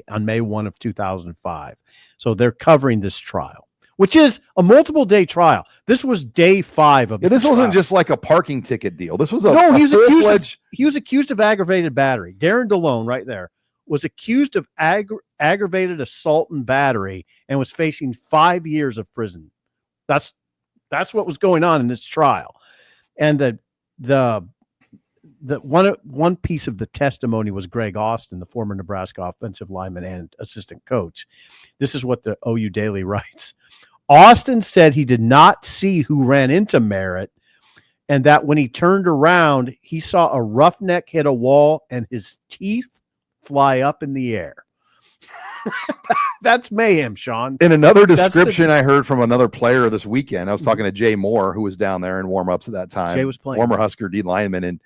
on May 1 of 2005. So they're covering this trial, which is a multiple day trial. This was day 5 of this trial. wasn't just like a parking ticket deal. This was he was accused of aggravated battery. Darren DeLone right there was accused of aggravated assault and battery and was facing 5 years of prison. That's what was going on in this trial. And the one piece of the testimony was Greg Austin, the former Nebraska offensive lineman and assistant coach. This is what the OU Daily writes. Austin said he did not see who ran into Merritt, and that when he turned around, he saw a roughneck hit a wall and his teeth fly up in the air. That's mayhem, Sean. In another description I heard from another player this weekend, I was talking to Jay Moore, who was down there in warmups at that time. Jay was playing. Former Husker D lineman, and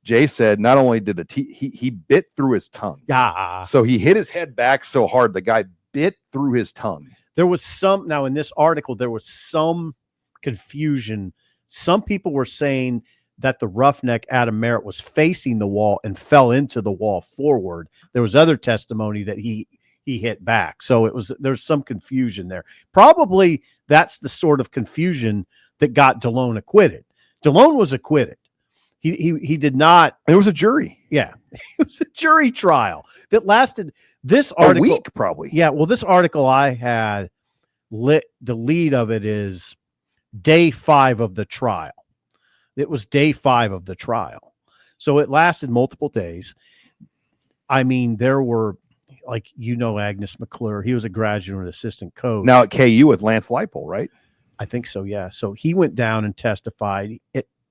Jay said not only did he bit through his tongue. Yeah. So he hit his head back so hard the guy bit through his tongue. There was now in this article, there was some confusion. Some people were saying that the roughneck Adam Merritt was facing the wall and fell into the wall forward. There was other testimony that he hit back. So there's some confusion there. Probably that's the sort of confusion that got DeLone acquitted. DeLone was acquitted. He did not. It was a jury. Yeah. It was a jury trial that lasted this article. A week, probably. Yeah. Well, this article I had the lead of it is day 5 of the trial. It was day 5 of the trial. So it lasted multiple days. I mean, there were, like, Agnes McClure. He was a graduate assistant coach. Now at KU with Lance Leipold, right? I think so, yeah. So he went down and testified.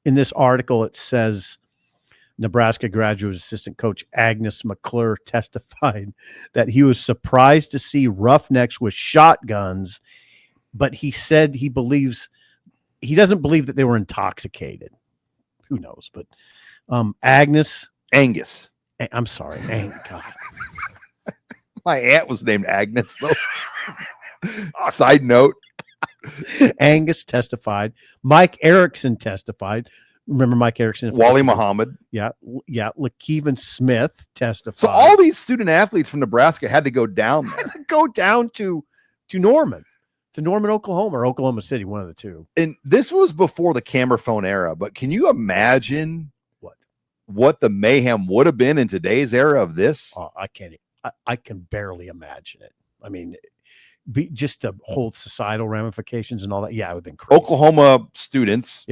In this article, it says Nebraska graduate assistant coach Agnes McClure testified that he was surprised to see roughnecks with shotguns, but he said he doesn't believe that they were intoxicated. Who knows? But Angus. I'm sorry. God. My aunt was named Agnes, though. Side note. Angus testified. Mike Erickson testified. Remember Mike Erickson? Wally Muhammad. Yeah. LaKeven Smith testified. So all these student athletes from Nebraska had to go down there. Go down to Norman, Oklahoma, or Oklahoma City, one of the two. And this was before the camera phone era, but can you imagine what the mayhem would have been in today's era of this? Oh, I can't. I can barely imagine it. I mean, just the whole societal ramifications and all that. Yeah, it would have been crazy. Oklahoma students,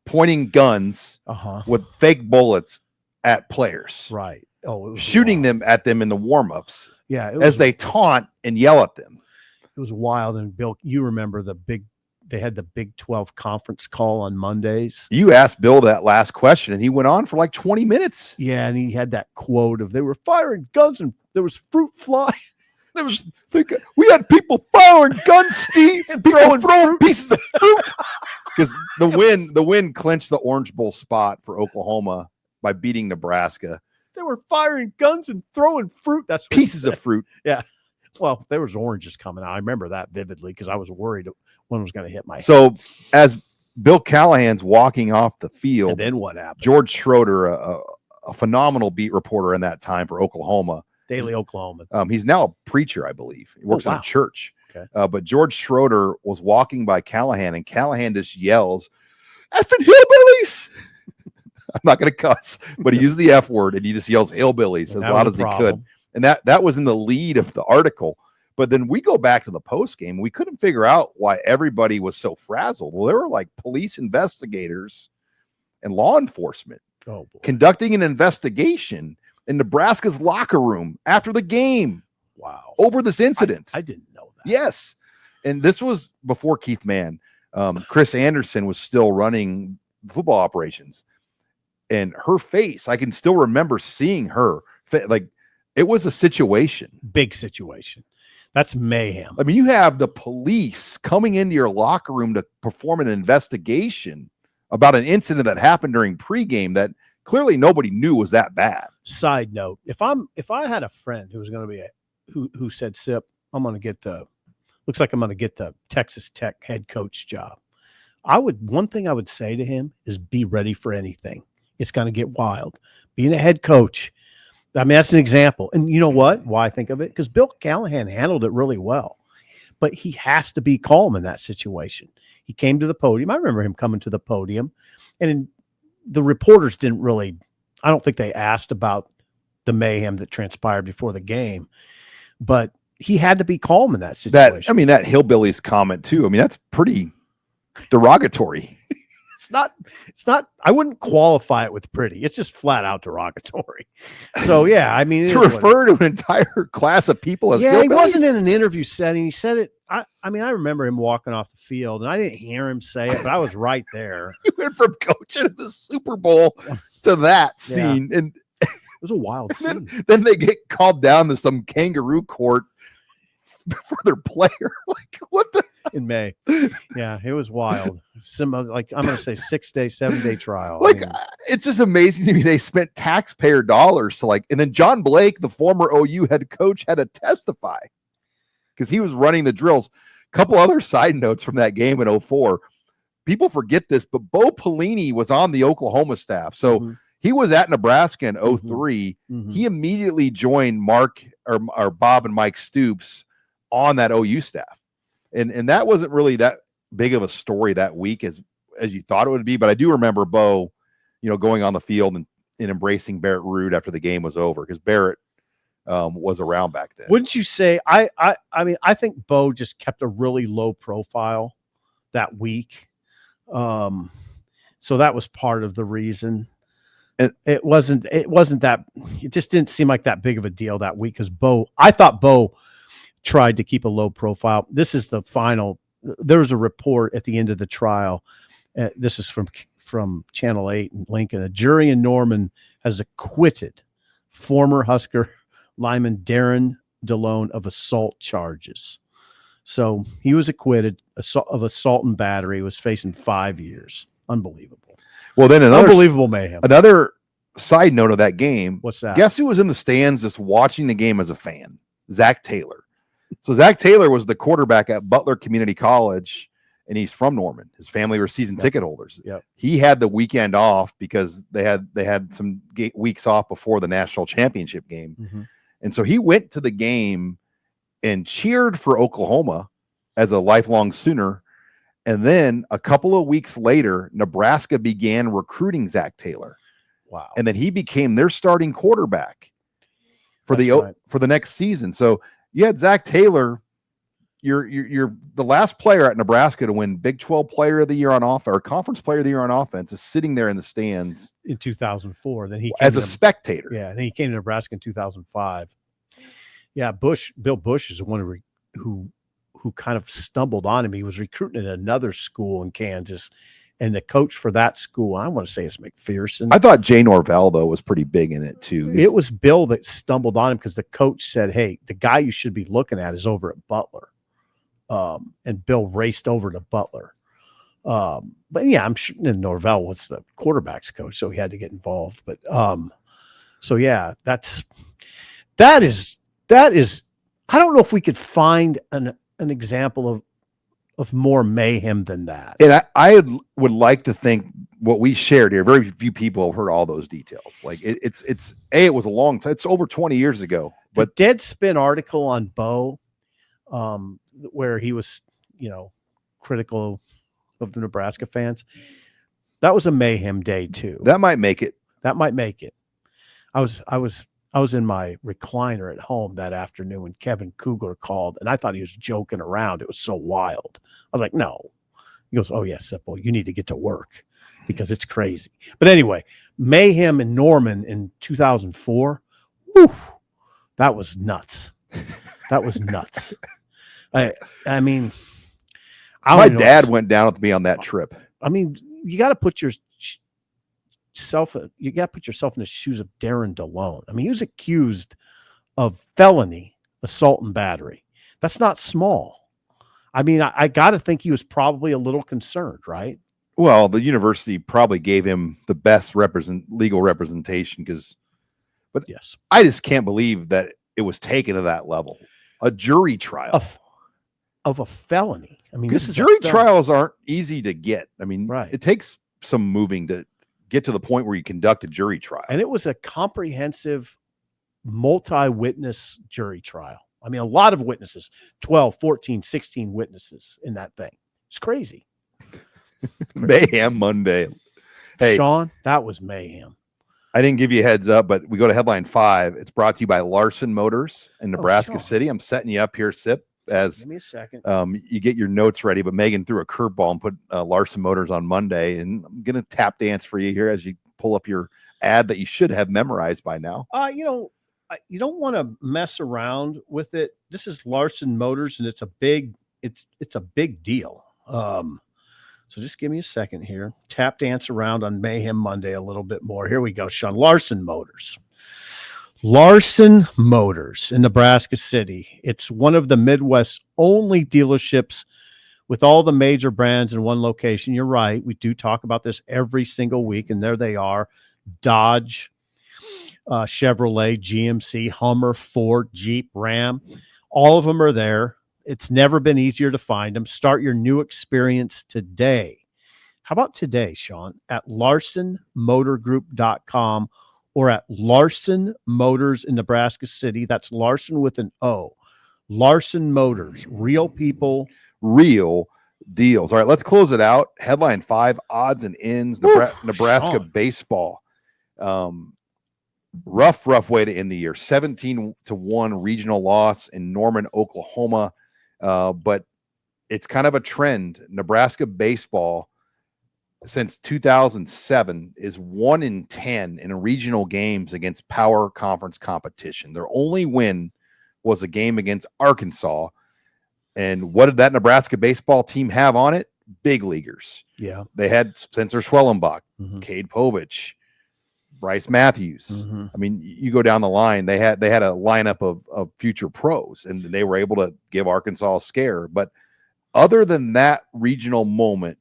pointing guns with fake bullets at players, right? Oh, shooting them at them in the warmups, yeah, as they taunt and yell at them. It was wild. And Bill, you remember they had the Big 12 conference call on Mondays. You asked Bill that last question, and he went on for like 20 minutes. Yeah, and he had that quote of they were firing guns and there was fruit flying. There was We had people firing guns, Steve, and people throwing pieces of fruit. Because the win clinched the Orange Bowl spot for Oklahoma by beating Nebraska. They were firing guns and throwing fruit. That's pieces of fruit. Yeah. Well, there was oranges coming out. I remember that vividly because I was worried one was going to hit my head. So as Bill Callahan's walking off the field, and then what happened? George Schroeder, a phenomenal beat reporter in that time for Oklahoma, Daily Oklahoma. He's now a preacher, I believe. He works in a church. Okay. But George Schroeder was walking by Callahan, and Callahan just yells, "Effing hillbillies!" I'm not going to cuss, but he used the F word, and he just yells hillbillies as loud as he could. And that was in the lead of the article. But then we go back to the post game. We couldn't figure out why everybody was so frazzled. Well, there were like police investigators and law enforcement conducting an investigation in Nebraska's locker room after the game. Wow. Over this incident. I didn't know that. Yes. And this was before Keith Mann. Chris Anderson was still running football operations. And her face, I can still remember seeing her. Like, it was a situation. Big situation. That's mayhem. I mean, you have the police coming into your locker room to perform an investigation about an incident that happened during pregame that clearly nobody knew was that bad. Side note, if I had a friend who was going to be who said, Sip, looks like I'm going to get the Texas Tech head coach job. One thing I would say to him is be ready for anything. It's going to get wild. Being a head coach, I mean, that's an example. And you know what? Why I think of it? Because Bill Callahan handled it really well. But he has to be calm in that situation. He came to the podium. I remember him coming to the podium. And the reporters didn't really, I don't think they asked about the mayhem that transpired before the game. But he had to be calm in that situation. That hillbillies comment too. I mean, that's pretty derogatory. It's not, I wouldn't qualify it with pretty. It's just flat out derogatory. So, yeah, I mean, to refer to an entire class of people as hillbillies? He wasn't in an interview setting. He said it. I remember him walking off the field, and I didn't hear him say it, but I was right there. You went from coaching at the Super Bowl to that scene. Yeah. And it was a wild scene. Then they get called down to some kangaroo court for their player. Like, what the? In May. Yeah, it was wild. I'm going to say 6-day, 7-day trial. It's just amazing to me. They spent taxpayer dollars to and then John Blake, the former OU head coach, had to testify because he was running the drills. A couple other side notes from that game in 2004. People forget this, but Bo Pelini was on the Oklahoma staff. So he was at Nebraska in 2003. He immediately joined Bob and Mike Stoops on that OU staff. And that wasn't really that big of a story that week as you thought it would be. But I do remember Bo, going on the field and embracing Barrett Ruud after the game was over because Barrett was around back then. Wouldn't you say? I mean, I think Bo just kept a really low profile that week. So that was part of the reason. It wasn't that. It just didn't seem like that big of a deal that week because I thought Bo tried to keep a low profile. This is the final. There was a report at the end of the trial. This is from Channel 8 in Lincoln. A jury in Norman has acquitted former Husker lineman Darren DeLone of assault charges. So he was acquitted of assault and battery. Was facing 5 years. Unbelievable. Well, then unbelievable mayhem. Another side note of that game. What's that? Guess who was in the stands just watching the game as a fan? Zach Taylor. So Zach Taylor was the quarterback at Butler Community College, and he's from Norman. His family were season ticket holders. Yep. He had the weekend off because they had some weeks off before the national championship game. And so he went to the game and cheered for Oklahoma as a lifelong Sooner. And then a couple of weeks later, Nebraska began recruiting Zach Taylor. Wow. And then he became their starting quarterback for the next season. So you had Zach Taylor, you're the last player at Nebraska to win Big 12 Player of the Year on offense or Conference Player of the Year on offense is sitting there in the stands in 2004. Then he came as a spectator. Yeah, and then he came to Nebraska in 2005. Yeah, Bill Bush is the one who who kind of stumbled on him. He was recruiting at another school in Kansas, and the coach for that school, I want to say it's McPherson. I thought Jay Norvell, though, was pretty big in it, too. It was Bill that stumbled on him because the coach said, hey, the guy you should be looking at is over at Butler. And Bill raced over to Butler. But yeah, I'm sure Norvell was the quarterback's coach, so he had to get involved. But so yeah, that is I don't know if we could find an example of more mayhem than that. And I would like to think what we shared here, very few people have heard all those details. Like it was a long time. It's over 20 years ago. But the Deadspin article on Bo, where he was, critical of the Nebraska fans, that was a mayhem day too. That might make it. I was in my recliner at home that afternoon when Kevin Kugler called, and I thought he was joking around. It was so wild. I was like, no. He goes, oh, yeah, Sipple, you need to get to work because it's crazy. But anyway, mayhem in Norman in 2004, whew, that was nuts. That was nuts. I mean, my dad went down with me on that trip. I mean, you got to put yourself in the shoes of Darren DeLone. I mean, he was accused of felony assault and battery. That's not small. I mean, I got to think he was probably a little concerned, right? Well, the university probably gave him the best legal representation but yes, I just can't believe that it was taken to that level. A jury trial of a felony. I mean, this jury trials aren't easy to get. I mean, right. It takes some moving to get to the point where you conduct a jury trial. And it was a comprehensive multi-witness jury trial. I mean, a lot of witnesses, 12, 14, 16 witnesses in that thing. It's crazy. Mayhem Monday. Hey, Sean, that was mayhem. I didn't give you a heads up, but we go to headline 5. It's brought to you by Larson Motors in Nebraska City. I'm setting you up here, Sip, as give me a second. You get your notes ready, but Megan threw a curveball and put Larson Motors on Monday, and I'm going to tap dance for you here as you pull up your ad that you should have memorized by now. You don't want to mess around with it. This is Larson Motors, and it's a big deal. So just give me a second here. Tap dance around on Mayhem Monday a little bit more. Here we go, Sean. Larson Motors. Larson Motors in Nebraska City. It's one of the Midwest's only dealerships with all the major brands in one location. You're right. We do talk about this every single week, and there they are. Dodge, Chevrolet, GMC, Hummer, Ford, Jeep, Ram. All of them are there. It's never been easier to find them. Start your new experience today. How about today, Sean? At LarsonMotorGroup.com or at Larson Motors in Nebraska City. That's Larson with an O. Larson Motors. Real people. Real deals. All right, let's close it out. Headline 5, odds and ends. Nebraska Sean. baseball. Rough way to end the year. 17-1 regional loss in Norman, Oklahoma. But it's kind of a trend. Nebraska baseball since 2007 is 1-10 in regional games against power conference competition. Their only win was a game against Arkansas. And what did that Nebraska baseball team have on it? Big leaguers. Yeah. They had Spencer Schwellenbach, Mm-hmm. Cade Povich, Bryce Matthews. Mm-hmm. I mean, you go down the line, they had a lineup of future pros, and they were able to give Arkansas a scare. But other than that regional moment,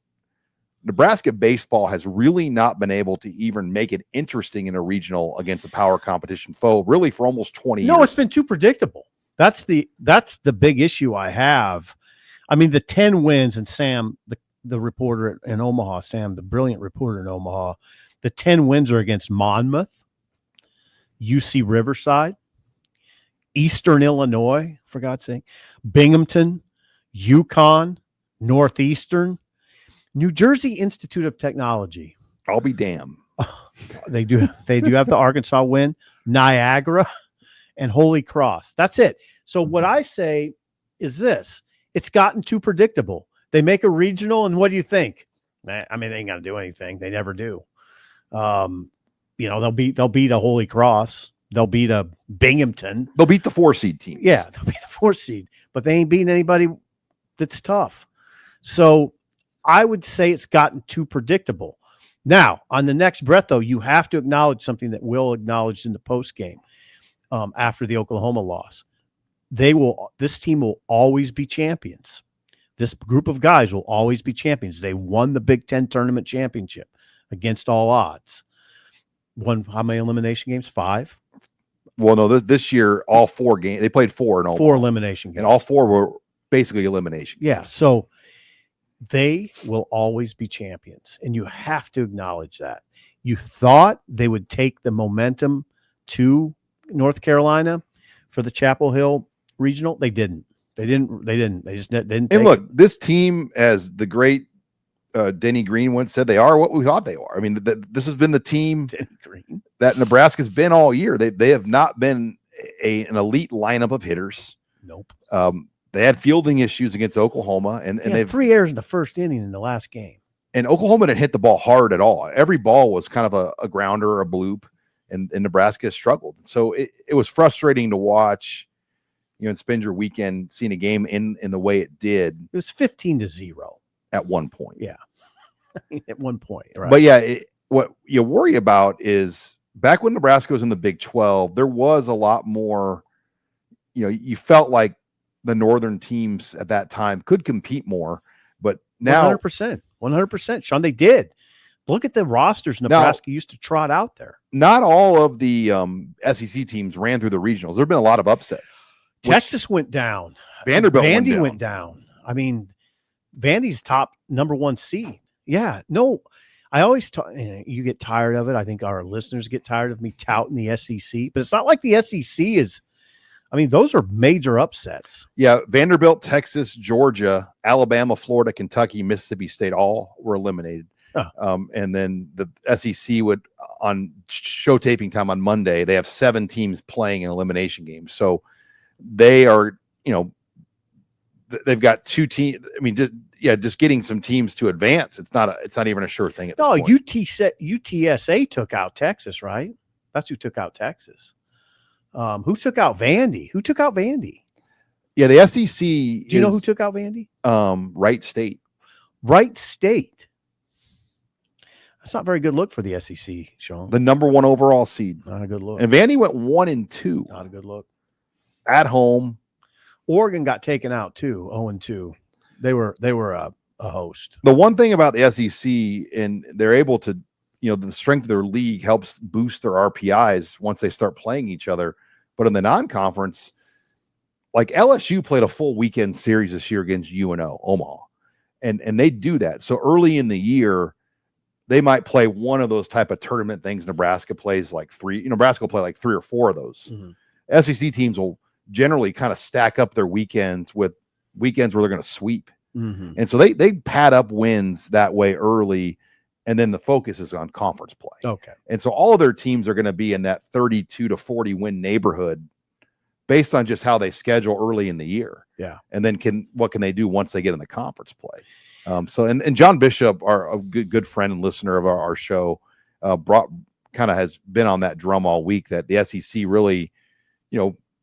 Nebraska baseball has really not been able to even make it interesting in a regional against a power competition foe, really for almost 20 years. No, it's been too predictable. That's the big issue I have. I mean, the 10 wins, and Sam, the reporter in Omaha, Sam, the brilliant reporter in Omaha, the 10 wins are against Monmouth, UC Riverside, Eastern Illinois, for God's sake, Binghamton, Yukon, Northeastern, New Jersey Institute of Technology. I'll be damned. They do have the Arkansas win, Niagara, and Holy Cross. That's it. So what I say is this: it's gotten too predictable. They make a regional, and what do you think? I mean, they ain't gonna do anything. They never do. They'll beat a Holy Cross. They'll beat a Binghamton. They'll beat the 4 seed team. Yeah, they'll beat the 4 seed, but they ain't beating anybody That's tough. So I would say it's gotten too predictable. Now, on the next breath, though, you have to acknowledge something that Will acknowledged in the post game after the Oklahoma loss. This team will always be champions. This group of guys will always be champions. They won the Big Ten tournament championship against all odds. Won how many elimination games? 5. Well, no, this year all 4 games. They played 4 in all. 4 elimination games, and all 4 were basically elimination. Yeah, so they will always be champions, and you have to acknowledge that. You thought they would take the momentum to North Carolina for the Chapel Hill Regional. They didn't. They just didn't. And look, this team, as the great Denny Green once said, they are what we thought they are. I mean, this has been the team that Nebraska's been all year. They have not been an elite lineup of hitters. Nope. They had fielding issues against Oklahoma, and they've 3 errors in the first inning in the last game. And Oklahoma didn't hit the ball hard at all. Every ball was kind of a grounder or a bloop, and Nebraska struggled. So it was frustrating to watch, and spend your weekend seeing a game in the way it did. It was 15-0 at one point. Yeah, at one point. Right. But yeah, what you worry about is back when Nebraska was in the Big 12, there was a lot more. You felt like the northern teams at that time could compete more, but now 100%. Sean, they did. Look at the rosters Nebraska used to trot out there. Not all of the SEC teams ran through the regionals. There have been a lot of upsets. Texas went down. Vanderbilt went down. I mean, Vandy's top number 1 seed. Yeah, no, I always you get tired of it. I think our listeners get tired of me touting the SEC, but it's not like the SEC is. I mean, those are major upsets. Yeah, Vanderbilt, Texas, Georgia, Alabama, Florida, Kentucky, Mississippi State all were eliminated. And then the SEC would, on show taping time on Monday, they have 7 teams playing an elimination game. So they are, they've got 2 teams. I mean, just getting some teams to advance. It's not even a sure thing at this point. UTSA took out Texas, right? That's who took out Texas. Who took out Vandy? Yeah, the SEC. Do you know who took out Vandy? Wright State. Wright State. That's not a very good look for the SEC, Sean. The number 1 overall seed. Not a good look. And Vandy went 1-2. Not a good look. At home. Oregon got taken out too, 0-2. They were a host. The one thing about the SEC, and they're able to, the strength of their league helps boost their RPIs once they start playing each other. But in the non-conference, like LSU played a full weekend series this year against UNO, Omaha. And they do that. So early in the year, they might play one of those type of tournament things. Nebraska plays like 3. Nebraska will play like 3 or 4 of those. Mm-hmm. SEC teams will generally kind of stack up their weekends with weekends where they're going to sweep. Mm-hmm. And so they pad up wins that way early, and then the focus is on conference play. Okay. And so all of their teams are going to be in that 32 to 40 win neighborhood based on just how they schedule early in the year. Yeah. And then what can they do once they get in the conference play? And John Bishop, a good friend and listener of our show, has been on that drum all week that the SEC really,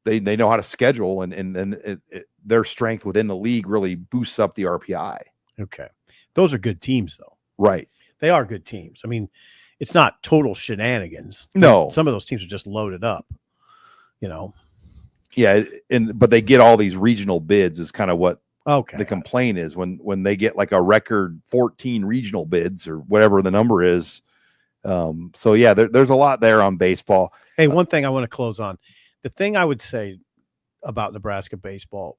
they know how to schedule, and their strength within the league really boosts up the RPI. Okay. Those are good teams, though. Right. They are good teams. I mean, it's not total shenanigans. No. Some of those teams are just loaded up, Yeah, but they get all these regional bids is kind of what the complaint is when they get like a record 14 regional bids or whatever the number is. So yeah, there's a lot there on baseball. Hey, one thing I want to close on. The thing I would say about Nebraska baseball,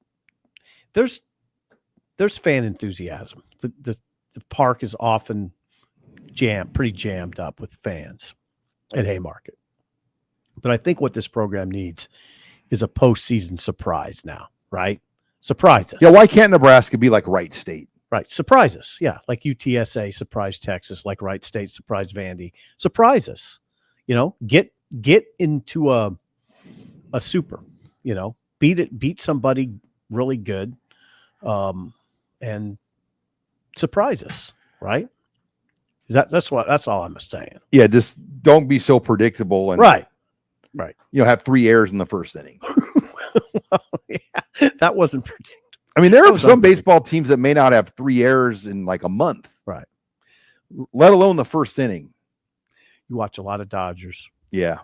there's fan enthusiasm. The park is often pretty jammed up with fans at Haymarket. But I think what this program needs is a postseason surprise now, right? Surprise us. Yeah, why can't Nebraska be like Wright State? Right, surprise us. Yeah, like UTSA surprised Texas, like Wright State surprised Vandy. Surprise us. Get into a super. Beat somebody really good, and surprise us. Right? That's all I'm saying. Yeah, just don't be so predictable and right. Have 3 errors in the first inning. Well, yeah, that wasn't predictable. I mean, there That are was some unbelievable. baseball teams that may not have 3 errors in like a month, Right. let alone the first inning. You watch a lot of Dodgers. Yeah.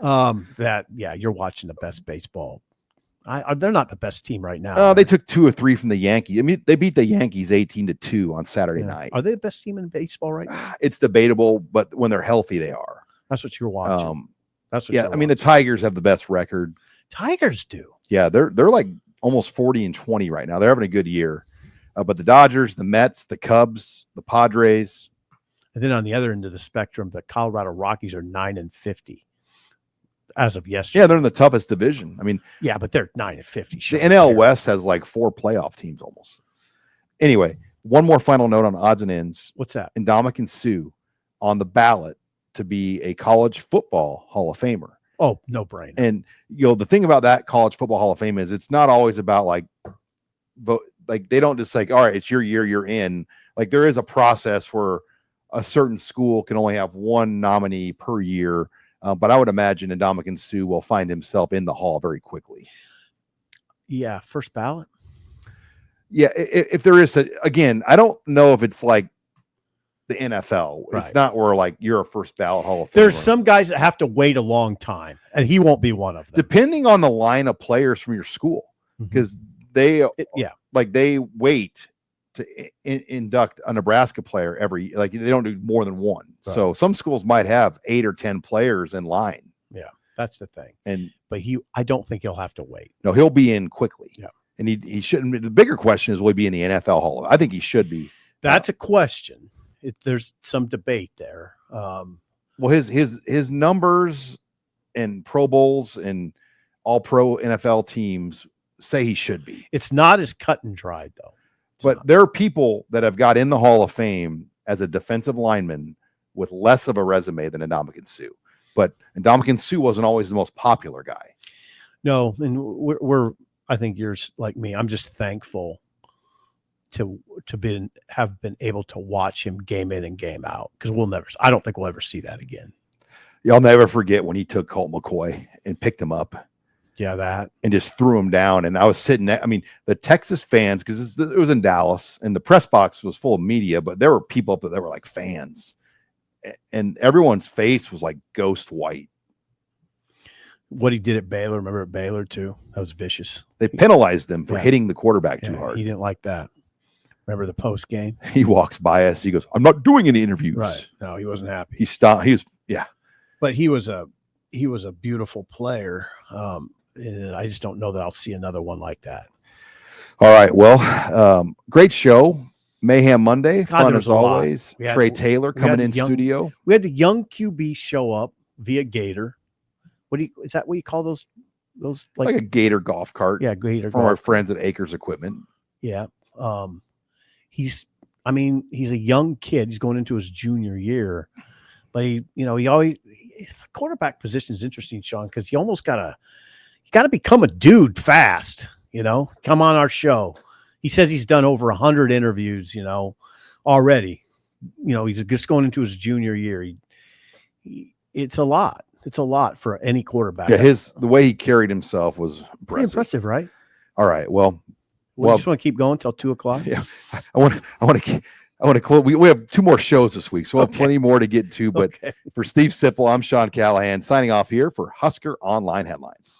You're watching the best baseball. They're not the best team right now. They took 2 or 3 from the Yankees. I mean, they beat the Yankees 18-2 on Saturday night. Are they the best team in baseball right now? It's debatable, but when they're healthy, they are. That's what you're watching. That's what. Yeah, you're I mean, the watching. Tigers have the best record. Tigers do. Yeah, they're like almost 40-20 right now. They're having a good year. But the Dodgers, the Mets, the Cubs, the Padres. And then on the other end of the spectrum, the Colorado Rockies are 9-50 as of yesterday. Yeah, they're in the toughest division. I mean, yeah, but they're 9-50. the NL West has like 4 playoff teams almost. Anyway, one more final note on odds and ends. What's that? Ndamukong Suh on the ballot to be a college football Hall of Famer. Oh, no brainer. And the thing about that college football Hall of Fame is it's not always about like vote. Like they don't just like, all right, it's your year, you're in. Like there is a process where a certain school can only have 1 nominee per year. But I would imagine Ndamukong Suh will find himself in the Hall very quickly. Yeah, first ballot. Yeah, if there is again, I don't know if it's like the NFL. Right. It's not where like you're a first ballot Hall of Famer. There's some guys that have to wait a long time, and he won't be one of them. Depending on the line of players from your school, because they wait to induct a Nebraska player every, like they don't do more than one. Right. So some schools might have 8 or 10 players in line. Yeah, that's the thing. But I don't think he'll have to wait. No, he'll be in quickly. Yeah. And he shouldn't. The bigger question is, will he be in the NFL Hall? I think he should be. That's a question. There's some debate there. Well, his numbers and Pro Bowls and all pro NFL teams say he should be. It's not as cut and dried though. But there are people that have got in the Hall of Fame as a defensive lineman with less of a resume than Ndamukong Suh. But Ndamukong Suh wasn't always the most popular guy. No, and I think you're like me. I'm just thankful to have been able to watch him game in and game out, because I don't think we'll ever see that again. Y'all never forget when he took Colt McCoy and picked him up. Yeah, that. And just threw him down. And I was sitting there. I mean, the Texas fans, because it was in Dallas, and the press box was full of media, but there were people up there that were like fans. And everyone's face was like ghost white. What he did at Baylor, remember at Baylor too? That was vicious. They penalized him for hitting the quarterback too hard. He didn't like that. Remember the post game? He walks by us. He goes, "I'm not doing any interviews." Right. No, he wasn't happy. He stopped. Yeah. But he was a beautiful player. And I just don't know that I'll see another one like that. All right. Well, great show. Mayhem Monday. Fun as always. Trey Taylor coming in studio. We had the young QB show up via Gator. Is that what you call those like a Gator golf cart? Yeah, Gator from our friends at Acres Equipment. Yeah. He's a young kid. He's going into his junior year, but the quarterback position is interesting, Sean, because you got to become a dude fast, come on our show. He says he's done over 100 interviews, already. He's just going into his junior year. It's a lot. It's a lot for any quarterback. Yeah, the way he carried himself was impressive. Pretty impressive, right? All right. Well, you just want to keep going till 2:00. Yeah, I want to close. We have 2 more shows this week, so we'll have plenty more to get to. But for Steve Sipple, I'm Sean Callahan signing off here for Husker Online Headlines.